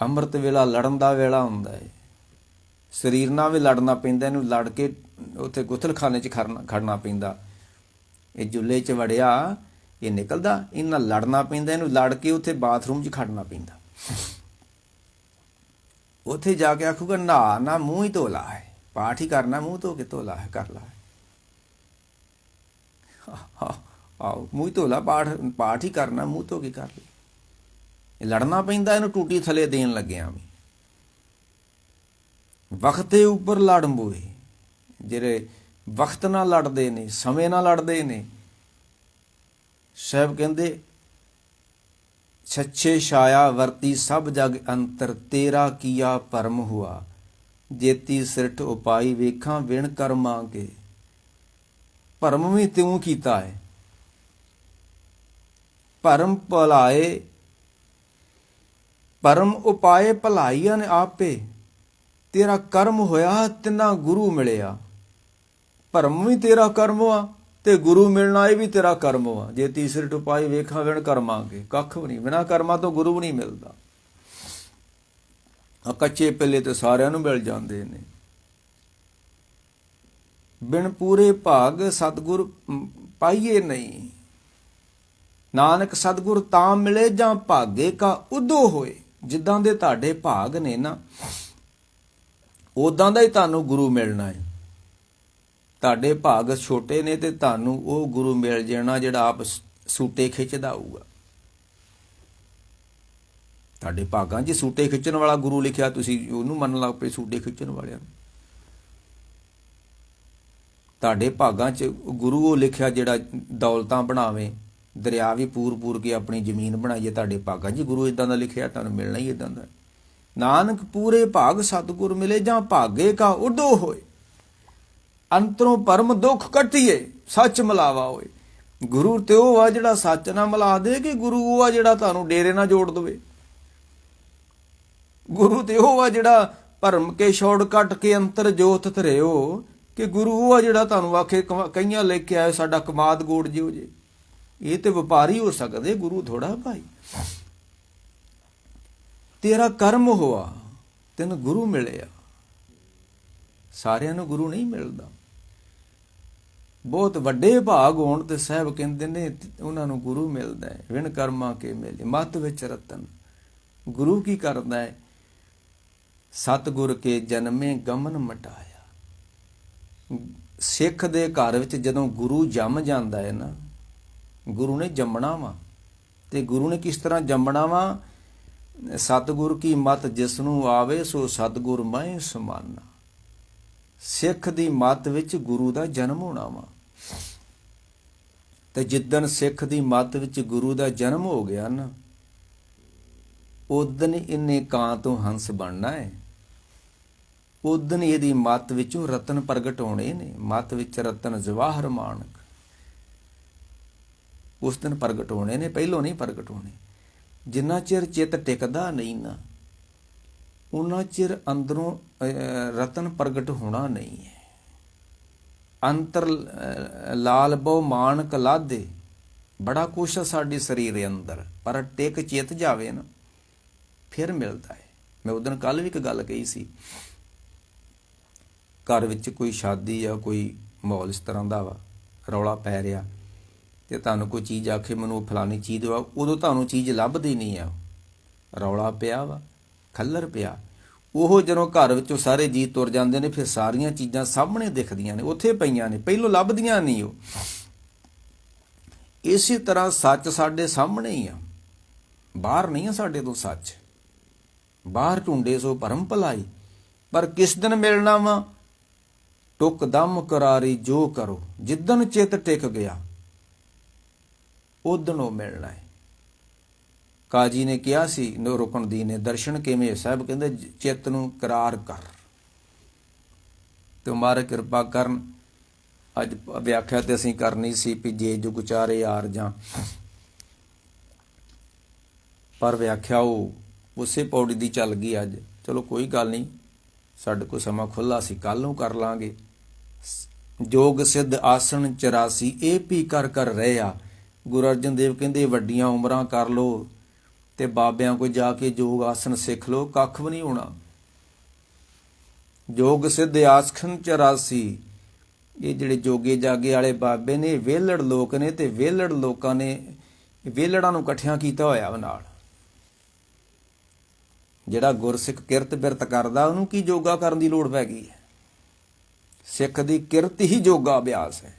ਅੰਮ੍ਰਿਤ ਵੇਲਾ ਲੜਨ ਦਾ ਵੇਲਾ ਹੁੰਦਾ ਹੈ। ਸਰੀਰ ਨਾਲ ਵੀ ਲੜਨਾ ਪੈਂਦਾ, ਇਹਨੂੰ ਲੜ ਕੇ ਉੱਥੇ ਗੁਥਲਖਾਨੇ 'ਚ ਖੜਨਾ ਪੈਂਦਾ। ਇਹ ਜੁੱਲੇ 'ਚ ਵੜਿਆ, ਇਹ ਨਿਕਲਦਾ, ਇਹਨਾਂ ਲੜਨਾ ਪੈਂਦਾ, ਇਹਨੂੰ ਲੜ ਕੇ ਉੱਥੇ ਬਾਥਰੂਮ 'ਚ ਖੜਨਾ ਪੈਂਦਾ। ਉੱਥੇ ਜਾ ਕੇ ਆਖੂਗਾ ਨਹਾ ਨਾ, ਮੂੰਹ ਹੀ ਧੋਲਾ ਹੈ, ਪਾਠ ਹੀ ਕਰਨਾ, ਮੂੰਹ ਧੋ ਕੇ ਧੋਲਾ ਹੈ, ਕਰ ਲਾ। ਆਓ ਮੂੰਹ ਹੀ ਧੋਲਾ, ਪਾਠ ਹੀ ਕਰਨਾ, ਮੂੰਹ ਧੋ ਕੇ ਕਰ ਲੈ। ਇਹ ਲੜਨਾ ਪੈਂਦਾ, ਇਹਨੂੰ ਟੂਟੀ ਥੱਲੇ ਦੇਣ ਲੱਗਿਆ ਵੀ। ਵਕਤੇ ਉੱਪਰ ਲੜ ਮੋਏ, ਜਿਹੜੇ ਵਕਤ ਨਾਲ ਲੜਦੇ ਨੇ, ਸਮੇਂ ਨਾਲ ਲੜਦੇ ਨੇ। ਸਾਹਿਬ ਕਹਿੰਦੇ ਛੱਛੇ ਛਾਇਆ ਵਰਤੀ ਸਭ ਜਗ ਅੰਤਰ, ਤੇਰਾ ਕੀਆ ਭਰਮ ਹੁਆ। ਜੇਤੀ ਸਿਰਠ ਉਪਾਈ ਵੇਖਾਂ, ਵਿਣ ਕਰਮਾਂ ਕੇ। ਭਰਮ ਵੀ ਤੂੰ ਕੀਤਾ ਹੈ। ਭਰਮ ਭਲਾਏ, ਭਰਮ ਉਪਾਏ ਭਲਾਈਆਂ ਨੇ ਆਪੇ। ਤੇਰਾ ਕਰਮ ਹੋਇਆ, ਤਿੰਨਾ ਗੁਰੂ ਮਿਲਿਆ। ਭਰਮ ਵੀ ਤੇਰਾ ਕਰਮ ਆ, ਤੇ ਗੁਰੂ ਮਿਲਣਾ ਇਹ ਵੀ ਤੇਰਾ ਕਰਮ ਵਾ। ਜੇ ਤੀਸਰੇ ਟੁਪਾਈ ਵੇਖਾਂ ਵਿਣ ਕਰਮਾਂਗੇ। ਕੱਖ ਵੀ ਨਹੀਂ, ਬਿਨਾਂ ਕਰਮਾਂ ਤੋਂ ਗੁਰੂ ਵੀ ਨਹੀਂ ਮਿਲਦਾ। ਕੱਚੇ ਪੱਲੇ ਤੇ ਸਾਰਿਆਂ ਨੂੰ ਮਿਲ ਜਾਂਦੇ ਨੇ। ਬਿਨ ਪੂਰੇ ਭਾਗ ਸਤਿਗੁਰ ਪਾਈਏ ਨਹੀਂ। ਨਾਨਕ ਸਤਿਗੁਰ ਤਾਂ ਮਿਲੇ ਜਾਂ ਭਾਗੇ ਕਾ ਉਦੋ ਹੋਏ। ਜਿੱਦਾਂ ਦੇ ਤੁਹਾਡੇ ਭਾਗ ਨੇ ਨਾ, ਉਦਾਂ ਦਾ ਹੀ ਤੁਹਾਨੂੰ ਗੁਰੂ ਮਿਲਣਾ ਹੈ। ਤੁਹਾਡੇ ਭਾਗ ਛੋਟੇ ਨੇ ਤੇ ਤੁਹਾਨੂੰ ਉਹ ਗੁਰੂ ਮਿਲ ਜਾਣਾ ਜਿਹੜਾ ਆਪ ਸੂਟੇ ਖਿੱਚਦਾ ਹੋਊਗਾ। ਤੁਹਾਡੇ ਭਾਗਾਂ 'ਚ ਸੂਟੇ ਖਿੱਚਣ ਵਾਲਾ ਗੁਰੂ ਲਿਖਿਆ, ਤੁਸੀਂ ਉਹਨੂੰ ਮੰਨਣ ਲੱਗ ਪਏ ਸੂਟੇ ਖਿੱਚਣ ਵਾਲਿਆਂ ਨੂੰ। ਤੁਹਾਡੇ ਭਾਗਾਂ 'ਚ ਗੁਰੂ ਉਹ ਲਿਖਿਆ ਜਿਹੜਾ ਦੌਲਤਾਂ ਬਣਾਵੇ, ਦਰਿਆ ਵੀ ਪੂਰ ਕੇ ਆਪਣੀ ਜ਼ਮੀਨ ਬਣਾਈਏ, ਤੁਹਾਡੇ ਭਾਗਾਂ 'ਚ ਗੁਰੂ ਇਦਾਂ ਦਾ ਲਿਖਿਆ, ਤੁਹਾਨੂੰ ਮਿਲਣਾ ਹੀ ਇਦਾਂ ਦਾ। ਨਾਨਕ ਪੂਰੇ ਭਾਗ ਸਤਿਗੁਰ ਮਿਲੇ, ਜਾਂ ਭਾਗੇ ਕਾ ਉਡੋ ਹੋਏ। ਅੰਤਰੋਂ ਪਰਮ ਦੁੱਖ ਕੱਟੀਏ, ਸੱਚ ਮਿਲਾਵਾ ਹੋਏ। ਗੁਰੂ ਤੇ ਉਹ ਆ ਜਿਹੜਾ ਸੱਚ ਨਾਲ ਮਿਲਾ ਦੇ, ਕਿ ਗੁਰੂ ਉਹ ਆ ਜਿਹੜਾ ਤੁਹਾਨੂੰ ਡੇਰੇ ਨਾਲ ਜੋੜ ਦੇਵੇ? ਗੁਰੂ ਤੇ ਉਹ ਆ ਜਿਹੜਾ ਭਰਮ ਕੇ ਛੋੜ ਕੱਟ ਕੇ ਅੰਤਰ ਜੋਤ ਧਰਿਓ, ਕਿ ਗੁਰੂ ਉਹ ਆ ਜਿਹੜਾ ਤੁਹਾਨੂੰ ਆਖੇ ਕਈਆਂ ਲੈ ਕੇ ਆਏ ਸਾਡਾ ਕਮਾਦ ਗੋੜ ਜਿਓ ਜੇ। ਇਹ ਤੇ ਵਪਾਰੀ ਹੋ ਸਕਦੇ, ਗੁਰੂ ਥੋੜਾ ਭਾਈ। ਤੇਰਾ ਕਰਮ ਹੋਆ ਤੈਨੂੰ ਗੁਰੂ ਮਿਲਿਆ। ਸਾਰਿਆਂ ਨੂੰ ਗੁਰੂ ਨਹੀਂ ਮਿਲਦਾ। ਬਹੁਤ ਵੱਡੇ ਭਾਗ ਹੋਣ ਤੇ ਸਾਹਿਬ ਕਹਿੰਦੇ ਨੇ ਉਹਨਾਂ ਨੂੰ ਗੁਰੂ ਮਿਲਦਾ ਹੈ। ਵਿਣ ਕਰਮਾਂ ਕੇ ਮਿਲੇ ਮੱਤ ਵਿੱਚ ਰਤਨ। ਗੁਰੂ ਕੀ ਕਰਦਾ ਹੈ? ਸਤਿਗੁਰ ਕੇ ਜਨਮੇ ਗਮਨ ਮਟਾਇਆ। ਸਿੱਖ ਦੇ ਘਰ ਵਿੱਚ ਜਦੋਂ ਗੁਰੂ ਜੰਮ ਜਾਂਦਾ ਹੈ ਨਾ, ਗੁਰੂ ਨੇ ਜੰਮਣਾ ਵਾ। ਤੇ ਗੁਰੂ ਨੇ ਕਿਸ ਤਰ੍ਹਾਂ ਜੰਮਣਾ ਵਾ? ਸਤਿਗੁਰ ਕੀ ਮੱਤ ਜਿਸ ਨੂੰ ਆਵੇ, ਸੋ ਸਤਿਗੁਰ ਮੈਂ ਸਮਾਨਾ। ਸਿੱਖ ਦੀ ਮੱਤ ਵਿੱਚ ਗੁਰੂ ਦਾ ਜਨਮ ਹੋਣਾ ਵਾ। ਤੇ ਜਿੱਦਣ ਸਿੱਖ ਦੀ ਮੱਤ ਵਿੱਚ ਗੁਰੂ ਦਾ ਜਨਮ ਹੋ ਗਿਆ ਨਾ, ਉਦਣ ਇਹਨੇ ਕਾਂ ਤੋਂ ਹੰਸ ਬਣਨਾ ਹੈ। ਉਦਣ ਇਹਦੀ ਮੱਤ ਵਿੱਚੋਂ ਰਤਨ ਪ੍ਰਗਟ ਹੋਣੇ ਨੇ। ਮੱਤ ਵਿੱਚ ਰਤਨ ਜਵਾਹਰ ਮਾਣਕ ਉਸ ਦਿਨ ਪ੍ਰਗਟ ਹੋਣੇ ਨੇ, ਪਹਿਲੋਂ ਨਹੀਂ ਪ੍ਰਗਟ ਹੋਣੇ। ਜਿੰਨਾ ਚਿਰ ਚਿੱਤ ਟਿਕਦਾ ਨਹੀਂ ਨਾ, ਉਹਨਾਂ ਚਿਰ ਅੰਦਰੋਂ ਰਤਨ ਪ੍ਰਗਟ ਹੋਣਾ ਨਹੀਂ ਹੈ। ਅੰਤਰ ਲਾਲ ਬਹੁ ਮਾਣਕ ਲਾਦੇ। ਬੜਾ ਕੁਛ ਆ ਸਾਡੇ ਸਰੀਰ ਅੰਦਰ, ਪਰ ਟਿਕ ਚਿੱਤ ਜਾਵੇ ਨਾ ਫਿਰ ਮਿਲਦਾ ਹੈ। ਮੈਂ ਉਦੋਂ ਕੱਲ ਵੀ ਇੱਕ ਗੱਲ ਕਹੀ ਸੀ, ਘਰ ਵਿੱਚ ਕੋਈ ਸ਼ਾਦੀ ਆ, ਕੋਈ ਮਾਹੌਲ ਇਸ ਤਰ੍ਹਾਂ ਦਾ ਵਾ, ਰੌਲਾ ਪੈ ਰਿਹਾ, ਤੇ ਤੁਹਾਨੂੰ ਕੋਈ ਚੀਜ਼ ਆਖੇ ਮੈਨੂੰ ਫਲਾਣੀ ਚੀਜ਼ ਵਾ, ਉਦੋਂ ਤੁਹਾਨੂੰ ਚੀਜ਼ ਲੱਭਦੀ ਨਹੀਂ ਆ। ਰੌਲਾ ਪਿਆ ਵਾ, ਖੱਲਰ ਪਿਆ। ਉਹ ਜਦੋਂ ਘਰ ਵਿੱਚੋਂ ਸਾਰੇ ਜੀ ਤੁਰ ਜਾਂਦੇ ਨੇ, ਫਿਰ ਸਾਰੀਆਂ ਚੀਜ਼ਾਂ ਸਾਹਮਣੇ ਦਿਖਦੀਆਂ ਨੇ, ਉੱਥੇ ਪਈਆਂ ਨੇ, ਪਹਿਲੋਂ ਲੱਭਦੀਆਂ ਨਹੀਂ ਉਹ। ਇਸੇ ਤਰ੍ਹਾਂ ਸੱਚ ਸਾਡੇ ਸਾਹਮਣੇ ਹੀ ਆ, ਬਾਹਰ ਨਹੀਂ ਆ ਸਾਡੇ ਤੋਂ ਸੱਚ। ਬਾਹਰ ਢੂੰਡੇ ਸੋ ਭਰਮ ਭਲਾਈ, ਪਰ ਕਿਸ ਦਿਨ ਮਿਲਣਾ ਵਾ? ਟੁਕ ਦਮ ਕਰਾਰੀ ਜੋ ਕਰੋ। ਜਿੱਦਣ ਚਿੱਤ ਟਿਕ ਗਿਆ ਉਦਣ ਉਹ ਮਿਲਣਾ ਹੈ। ਕਾਜੀ ਨੇ ਕਿਹਾ ਸੀ ਰੁਕਨਦੀਨ ਨੇ, ਦਰਸ਼ਨ ਕਿਵੇਂ? ਸਾਹਿਬ ਕਹਿੰਦੇ ਚਿੱਤ ਨੂੰ ਕਰਾਰ ਕਰ ਤੇ ਮਹਾਰਾਜ ਕਿਰਪਾ ਕਰਨ। ਅੱਜ ਵਿਆਖਿਆ ਤੇ ਅਸੀਂ ਕਰਨੀ ਸੀ ਵੀ ਜੇ ਜੁਗ ਚਾਰੇ ਆਰਜਾਂ, ਪਰ ਵਿਆਖਿਆ ਉਹ ਉਸੇ ਪੌੜੀ ਦੀ ਚੱਲ ਗਈ ਅੱਜ। ਚਲੋ ਕੋਈ ਗੱਲ ਨਹੀਂ, ਸਾਡੇ ਕੋਲ ਸਮਾਂ ਖੁੱਲ੍ਹਾ ਸੀ, ਕੱਲ ਨੂੰ ਕਰ ਲਾਂਗੇ। ਜੋਗ ਸਿੱਧ ਆਸਣ 84 ਇਹ ਵੀ ਕਰ ਰਹੇ ਆ। ਗੁਰੂ ਅਰਜਨ ਦੇਵ ਕਹਿੰਦੇ ਵੱਡੀਆਂ ਉਮਰਾਂ ਕਰ ਲਓ ਤੇ ਬਾਬਿਆਂ ਕੋਲ ਜਾ ਕੇ ਯੋਗ ਆਸਣ ਸਿੱਖ ਲਓ, ਕੱਖ ਵੀ ਨਹੀਂ ਹੋਣਾ। ਜੋਗ ਸਿੱਧ ਆਸਣ 84 ਇਹ ਜਿਹੜੇ ਜੋਗੇ ਜਾਗੇ ਵਾਲੇ ਬਾਬੇ ਨੇ ਵਿਹਲੜ ਲੋਕ ਨੇ, ਤੇ ਵਿਹਲੜ ਲੋਕਾਂ ਨੇ ਵਿਹਲੜਾਂ ਨੂੰ ਇਕੱਠਿਆਂ ਕੀਤਾ ਹੋਇਆ ਨਾਲ। ਜਿਹੜਾ ਗੁਰਸਿੱਖ ਕਿਰਤ ਬਿਰਤ ਕਰਦਾ ਉਹਨੂੰ ਕੀ ਯੋਗਾ ਕਰਨ ਦੀ ਲੋੜ ਪੈ ਗਈ ਹੈ? ਸਿੱਖ ਦੀ ਕਿਰਤ ਹੀ ਯੋਗਾ ਅਭਿਆਸ ਹੈ।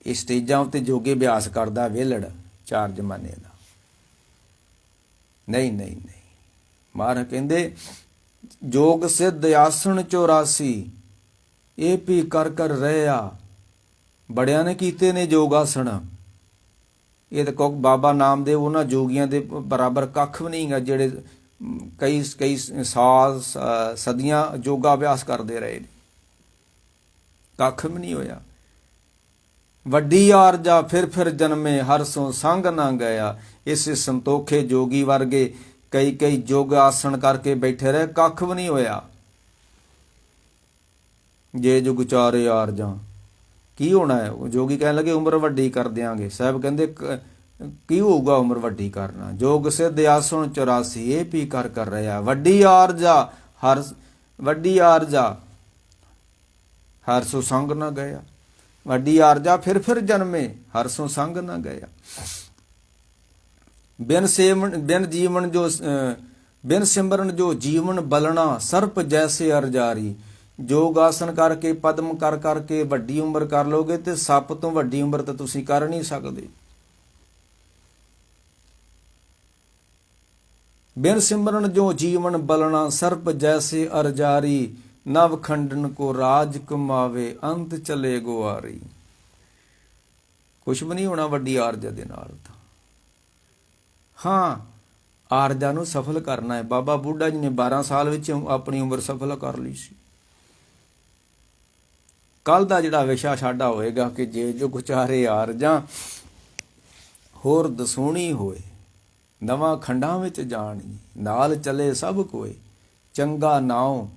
ਇਹ ਸਟੇਜਾਂ ਉੱਤੇ ਜੋਗੇ ਅਭਿਆਸ ਕਰਦਾ ਵਿਹਲੜ ਚਾਰ ਜ਼ਮਾਨੇ ਦਾ ਨਹੀਂ। ਨਹੀਂ ਨਹੀਂ, ਮਹਾਰਾਜ ਕਹਿੰਦੇ ਜੋਗ ਸਿੱਧ ਆਸਣ 84 ਇਹ ਵੀ ਕਰ ਰਹੇ ਆ। ਬੜਿਆਂ ਨੇ ਕੀਤੇ ਨੇ ਯੋਗ ਆਸਣ। ਇਹ ਤਾਂ ਬਾਬਾ ਨਾਮਦੇਵ ਉਹਨਾਂ ਜੋਗੀਆਂ ਦੇ ਬਰਾਬਰ ਕੱਖ ਵੀ ਨਹੀਂ ਗਾ, ਜਿਹੜੇ ਕਈ ਸਾਲ ਸਦੀਆਂ ਯੋਗਾ ਅਭਿਆਸ ਕਰਦੇ ਰਹੇ ਨੇ, ਕੱਖ ਵੀ ਨਹੀਂ ਹੋਇਆ। ਵੱਡੀ ਆਰਜਾ ਫਿਰ ਜਨਮੇ ਹਰ ਸੋ ਸੰਗ ਨਾ ਗਿਆ। ਇਸੇ ਸੰਤੋਖੇ ਜੋਗੀ ਵਰਗੇ ਕਈ ਯੋਗ ਆਸਣ ਕਰਕੇ ਬੈਠੇ ਰਹੇ, ਕੱਖ ਵੀ ਨਹੀਂ ਹੋਇਆ। ਜੇ ਜੁਗ ਚਾਰੇ ਆਰਜਾਂ ਕੀ ਹੋਣਾ ਹੈ? ਉਹ ਜੋਗੀ ਕਹਿਣ ਲੱਗੇ ਉਮਰ ਵੱਡੀ ਕਰ ਦਿਆਂਗੇ। ਸਾਹਿਬ ਕਹਿੰਦੇ ਕੀ ਹੋਊਗਾ ਉਮਰ ਵੱਡੀ ਕਰਨਾ? ਜੋਗ ਸਿੱਧ ਆਸਣ 84 ਇਹ ਵੀ ਕਰ ਰਿਹਾ। ਵੱਡੀ ਆਰਜਾ ਹਰ ਸੋ ਸੰਗ ਨਾ ਗਿਆ। ਵੱਡੀ ਆਰਜਾ ਫਿਰ ਜਨਮੇ ਹਰ ਸੋ ਸੰਗ ਨਾ ਗਿਆ। ਬਿਨ ਸਿਮਰਨ ਜੋ ਜੀਵਨ ਬਲਣਾ ਸਰਪ ਜੈਸੇ ਅਰਜਾਰੀ। ਯੋਗ ਆਸਨ ਕਰਕੇ ਪਦਮ ਕਰਕੇ ਵੱਡੀ ਉਮਰ ਕਰ ਲੋਗੇ ਤੇ ਸੱਪ ਤੋਂ ਵੱਡੀ ਉਮਰ ਤਾਂ ਤੁਸੀਂ ਕਰ ਨਹੀਂ ਸਕਦੇ। ਬਿਨ ਸਿਮਰਨ ਜੋ ਜੀਵਨ ਬਲਣਾ ਸਰਪ ਜੈਸੇ ਅਰਜਾਰੀ। ਨਵ ਖੰਡਨ ਕੋ ਰਾਜ ਕਮਾਵੇ ਅੰਤ ਚਲੇ ਗੁਆਰੀ। ਕੁਛ ਵੀ ਨਹੀਂ ਹੋਣਾ ਵੱਡੀ ਆਰਜਾ ਦੇ ਨਾਲ ਤਾਂ। ਹਾਂ, ਆਰਜਾ ਨੂੰ ਸਫਲ ਕਰਨਾ ਹੈ। ਬਾਬਾ ਬੁੱਢਾ ਜੀ ਨੇ 12 ਸਾਲ ਵਿੱਚ ਆਪਣੀ ਉਮਰ ਸਫਲ ਕਰ ਲਈ ਸੀ। ਕੱਲ ਦਾ ਜਿਹੜਾ ਵਿਸ਼ਾ ਸਾਡਾ ਹੋਏਗਾ ਕਿ ਜੇ ਜੋ ਗੁਚਾਰੇ ਆਰਜਾਂ ਹੋਰ ਦਸੂਣੀ ਹੋਏ, ਨਵਾਂ ਖੰਡਾਂ ਵਿੱਚ ਜਾਣੀ, ਨਾਲ ਚਲੇ ਸਭ ਕੋਏ, ਚੰਗਾ ਨਾਉ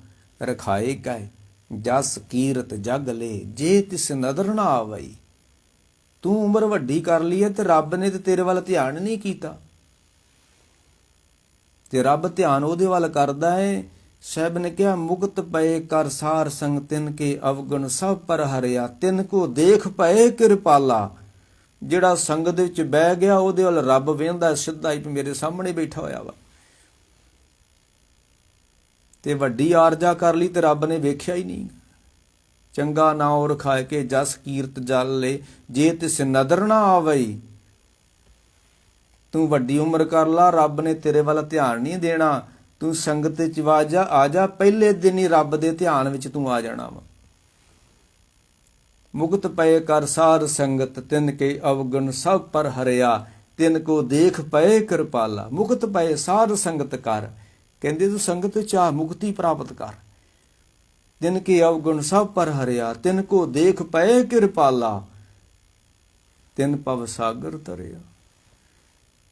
ਰਖਾਏ ਕੈ, ਜਸ ਕੀਰਤ ਜਗ ਲੈ, ਜੇ ਤਿਸ ਨਦਰ ਨਾ ਆਵਈ। ਤੂੰ ਉਮਰ ਵੱਡੀ ਕਰ ਲਈ ਹੈ ਤੇ ਰੱਬ ਨੇ ਤੇ ਤੇਰੇ ਵੱਲ ਧਿਆਨ ਨਹੀਂ ਕੀਤਾ। ਤੇ ਰੱਬ ਧਿਆਨ ਉਹਦੇ ਵੱਲ ਕਰਦਾ ਹੈ। ਸਾਹਿਬ ਨੇ ਕਿਹਾ, ਮੁਕਤ ਪਏ ਕਰ ਸਾਰ ਸੰਗ ਤਿਨ ਕੇ ਅਵਗੁਣ ਸਭ ਪਰ ਹਰਿਆ, ਤਿਨ ਕੋ ਦੇਖ ਪਏ ਕਿਰਪਾਲਾ। ਜਿਹੜਾ ਸੰਗਤ ਵਿੱਚ ਬਹਿ ਗਿਆ ਉਹਦੇ ਵੱਲ ਰੱਬ ਵੇਂਦਾ ਸਿੱਧਾ ਹੀ, ਮੇਰੇ ਸਾਹਮਣੇ ਬੈਠਾ ਹੋਇਆ ਵਾ। ਤੇ ਵੱਡੀ ਆਰਜਾ ਕਰ ਲਈ ਤੇ ਰੱਬ ਨੇ ਵੇਖਿਆ ਹੀ ਨਹੀਂ। ਚੰਗਾ ਨਾਉ ਰਖਾਏ ਕੇ, ਜਸ ਕੀਰਤ ਜਲ ਲੈ, ਜੇ ਤਿਸ ਨਦਰ ਨਾ ਆਵਈ। ਤੂੰ ਵੱਡੀ ਉਮਰ ਕਰ ਲਾ, ਰੱਬ ਨੇ ਤੇਰੇ ਵੱਲ ਧਿਆਨ ਨਹੀਂ ਦੇਣਾ। ਤੂੰ ਸੰਗਤ ਵਿੱਚ ਆ ਜਾ, ਪਹਿਲੇ ਦਿਨ ਹੀ ਰੱਬ ਦੇ ਧਿਆਨ ਵਿੱਚ ਤੂੰ ਆ ਜਾਣਾ ਵਾ। ਮੁਕਤ ਪਏ ਕਰ ਸਾਰ ਸੰਗਤ ਤਿਨ ਕੇ ਅਵਗੁਣ ਸਭ ਪਰ ਹਰਿਆ, ਤਿਨ ਕੋ ਦੇਖ ਪਏ ਕਿਰਪਾਲਾ। ਮੁਕਤ ਪਏ ਸਾਧ ਸੰਗਤ ਕਰ, ਕਹਿੰਦੇ ਤੂੰ ਸੰਗਤ ਵਿੱਚ ਆ, ਮੁਕਤੀ ਪ੍ਰਾਪਤ ਕਰ। ਤਿਨ ਕੇ ਅਵਗੁਣ ਸਭ ਪਰ ਹਰਿਆ, ਤਿਨ ਕੋ ਦੇਖ ਪਏ ਕਿਰਪਾਲਾ, ਤਿਨ ਭਵ ਸਾਗਰ ਤਰਿਆ।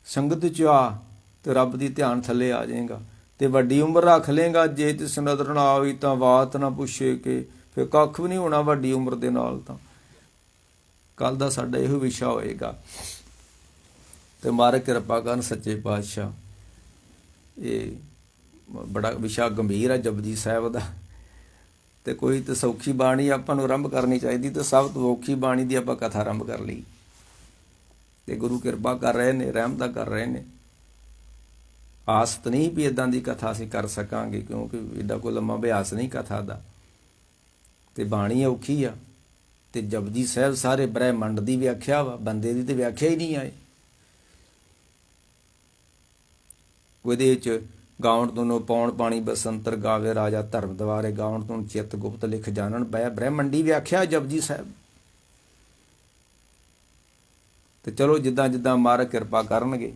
ਸੰਗਤ ਚ ਆ ਤੇ ਰੱਬ ਦੀ ਧਿਆਨ ਥੱਲੇ ਆ ਜਾਏਗਾ ਤੇ ਵੱਡੀ ਉਮਰ ਰੱਖ ਲੇਗਾ। ਜੇ ਤਿਸ ਨਦਰ ਨਾ ਆਵੀ ਤਾਂ ਬਾਤ ਨਾ ਪੁੱਛੇ ਕਿ ਫਿਰ ਕੱਖ ਵੀ ਨਹੀਂ ਹੋਣਾ ਵੱਡੀ ਉਮਰ ਦੇ ਨਾਲ। ਤਾਂ ਕੱਲ ਦਾ ਸਾਡਾ ਇਹੋ ਵਿਸ਼ਾ ਹੋਏਗਾ। ਤੇ ਮਹਾਰਾਜ ਕਿਰਪਾ ਕਰਨ ਸੱਚੇ ਪਾਤਸ਼ਾਹ। ਇਹ ਬੜਾ ਵਿਸ਼ਾ ਗੰਭੀਰ ਹੈ ਜਪਜੀ ਸਾਹਿਬ ਦਾ। ਤੇ ਕੋਈ ਤਾਂ ਸੌਖੀ ਬਾਣੀ ਆਪਾਂ ਨੂੰ ਆਰੰਭ ਕਰਨੀ ਚਾਹੀਦੀ, ਤੇ ਸਭ ਤੋਂ ਔਖੀ ਬਾਣੀ ਦੀ ਆਪਾਂ ਕਥਾ ਆਰੰਭ ਕਰ ਲਈ। ਤੇ ਗੁਰੂ ਕਿਰਪਾ ਕਰ ਰਹੇ ਨੇ, ਰਹਿਮਤਾਂ ਕਰ ਰਹੇ ਨੇ। ਆਸ ਤਾਂ ਨਹੀਂ ਵੀ ਇੱਦਾਂ ਦੀ ਕਥਾ ਅਸੀਂ ਕਰ ਸਕਾਂਗੇ, ਕਿਉਂਕਿ ਏਡਾ ਕੋਈ ਲੰਮਾ ਅਭਿਆਸ ਨਹੀਂ ਕਥਾ ਦਾ। ਤੇ ਬਾਣੀ ਔਖੀ ਆ। ਤੇ ਜਪਜੀ ਸਾਹਿਬ ਸਾਰੇ ਬ੍ਰਹਿਮੰਡ ਦੀ ਵਿਆਖਿਆ ਵਾ, ਬੰਦੇ ਦੀ ਤੇ ਵਿਆਖਿਆ ਹੀ ਨਹੀਂ ਆਏ। ਉਹਦੇ ਵਿੱਚ ਗਾਉਣ ਤੋਂ ਪੌਣ ਪਾਣੀ ਬਸੰਤਰ ਗਾਵੇ, ਰਾਜਾ ਧਰਮ ਦਵਾਰੇ, ਗਾਉਣ ਤੋਂ ਚਿੱਤ ਗੁਪਤ ਲਿਖ ਜਾਣਨ, ਬ੍ਰਹਿਮੰਡੀ ਵਿਆਖਿਆ ਜਪਜੀ ਸਾਹਿਬ। ਤੇ ਚਲੋ ਜਿੱਦਾਂ ਜਿੱਦਾਂ ਮਹਾਰਾਜ ਕਿਰਪਾ ਕਰਨਗੇ।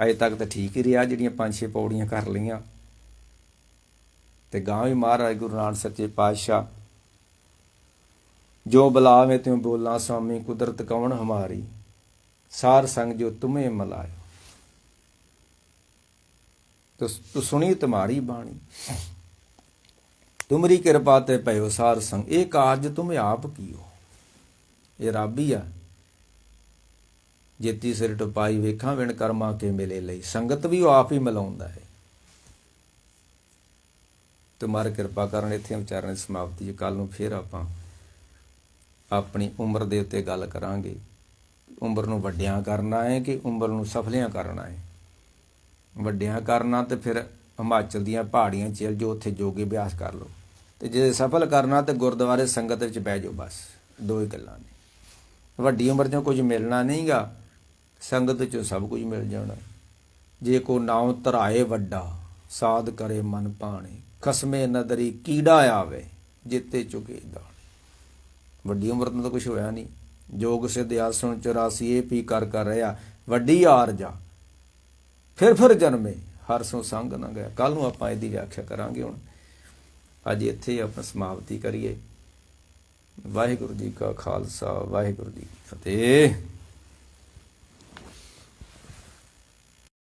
ਅਜੇ ਤੱਕ ਤਾਂ ਠੀਕ ਹੀ ਰਿਹਾ, ਜਿਹੜੀਆਂ 5-6 ਪੌੜੀਆਂ ਕਰ ਲਈਆਂ। ਤੇ ਗਾਂ ਵੀ ਮਹਾਰਾਜ ਗੁਰੂ ਨਾਨਕ ਸੱਚੇ ਪਾਤਸ਼ਾਹ, ਜੋ ਬੁਲਾਵੇ ਤਿਉ ਬੋਲਾਂ ਸੁਆਮੀ, ਕੁਦਰਤ ਕਵਣ ਹਮਾਰੀ, ਸਾਰ ਸੰਗ ਜੋ ਤੁਮੇ ਮਲਾਇਓ। ਤੂੰ ਸੁਣੀ ਤੁਮਾਰੀ ਬਾਣੀ, ਤੁਮਰੀ ਕਿਰਪਾ ਤੇ ਭਇਓ ਸਾਰ ਸੰਗ, ਇਹ ਕਾਰਜ ਤੁਮ ਆਪ ਕੀਓ। ਇਹ ਰੱਬ ਹੀ ਆ। ਜੇਤੀ ਸਿਰ ਟਪਾਈ ਵੇਖਾਂ ਵਿਣ ਕਰਮਾ ਕੇ ਮਿਲੇ ਲਈ, ਸੰਗਤ ਵੀ ਉਹ ਆਪ ਹੀ ਮਿਲਾਉਂਦਾ ਹੈ। ਤੁਮਾਰੀ ਕਿਰਪਾ ਕਰਨ ਇੱਥੇ ਵਿਚਾਰਨ ਦੀ ਸਮਾਪਤੀ ਹੈ। ਕੱਲ ਨੂੰ ਫਿਰ ਆਪਾਂ ਆਪਣੀ ਉਮਰ ਦੇ ਉੱਤੇ ਗੱਲ ਕਰਾਂਗੇ। ਉਮਰ ਨੂੰ ਵੱਡਿਆਂ ਕਰਨਾ ਹੈ ਕਿ ਉਮਰ ਨੂੰ ਸਫਲਿਆਂ ਕਰਨਾ ਹੈ। ਵੱਡਿਆਂ ਕਰਨਾ ਤੇ ਫਿਰ ਹਿਮਾਚਲ ਦੀਆਂ ਪਹਾੜੀਆਂ ਚੱਲ ਜਾਓ, ਉੱਥੇ ਯੋਗ ਅਭਿਆਸ ਕਰ ਲਓ। ਤੇ ਜੇ ਸਫਲ ਕਰਨਾ ਤੇ ਗੁਰਦੁਆਰੇ ਸੰਗਤ ਵਿੱਚ ਬਹਿ ਜਾਓ। ਬਸ ਦੋ ਹੀ ਗੱਲਾਂ ਨੇ। ਵੱਡੀ ਉਮਰ 'ਚੋਂ ਕੁਝ ਮਿਲਣਾ ਨਹੀਂ ਗਾ, ਸੰਗਤ 'ਚੋਂ ਸਭ ਕੁਝ ਮਿਲ ਜਾਣਾ। ਜੇ ਕੋ ਨਾਉ ਧਰਾਏ ਵੱਡਾ, ਸਾਧ ਕਰੇ ਮਨ ਭਾਣੇ, ਖਸਮੇ ਨਦਰੀ ਕੀੜਾ ਆਵੇ, ਜਿੱਤੇ ਚੁਕੇ ਦਾਣੇ। ਵੱਡੀ ਉਮਰ ਤੋਂ ਤਾਂ ਕੁਛ ਹੋਇਆ ਨਹੀਂ। ਜੋਗ ਸਿੱਧ ਆਸਣ 84 ਇਹ ਪੀ ਕਰ ਰਿਹਾ, ਵੱਡੀ ਆਰਜਾ ਫਿਰ ਜਨਮੇ, ਹਰ ਸੋ ਸੰਗ ਨਾ ਗਿਆ। ਕੱਲ ਨੂੰ ਆਪਾਂ ਇਹਦੀ ਵਿਆਖਿਆ ਕਰਾਂਗੇ। ਹੁਣ ਅੱਜ ਇੱਥੇ ਆਪਾਂ ਸਮਾਪਤੀ ਕਰੀਏ। ਵਾਹਿਗੁਰੂ ਜੀ ਕਾ ਖਾਲਸਾ, ਵਾਹਿਗੁਰੂ ਜੀ ਕੀ ਫਤਿਹ।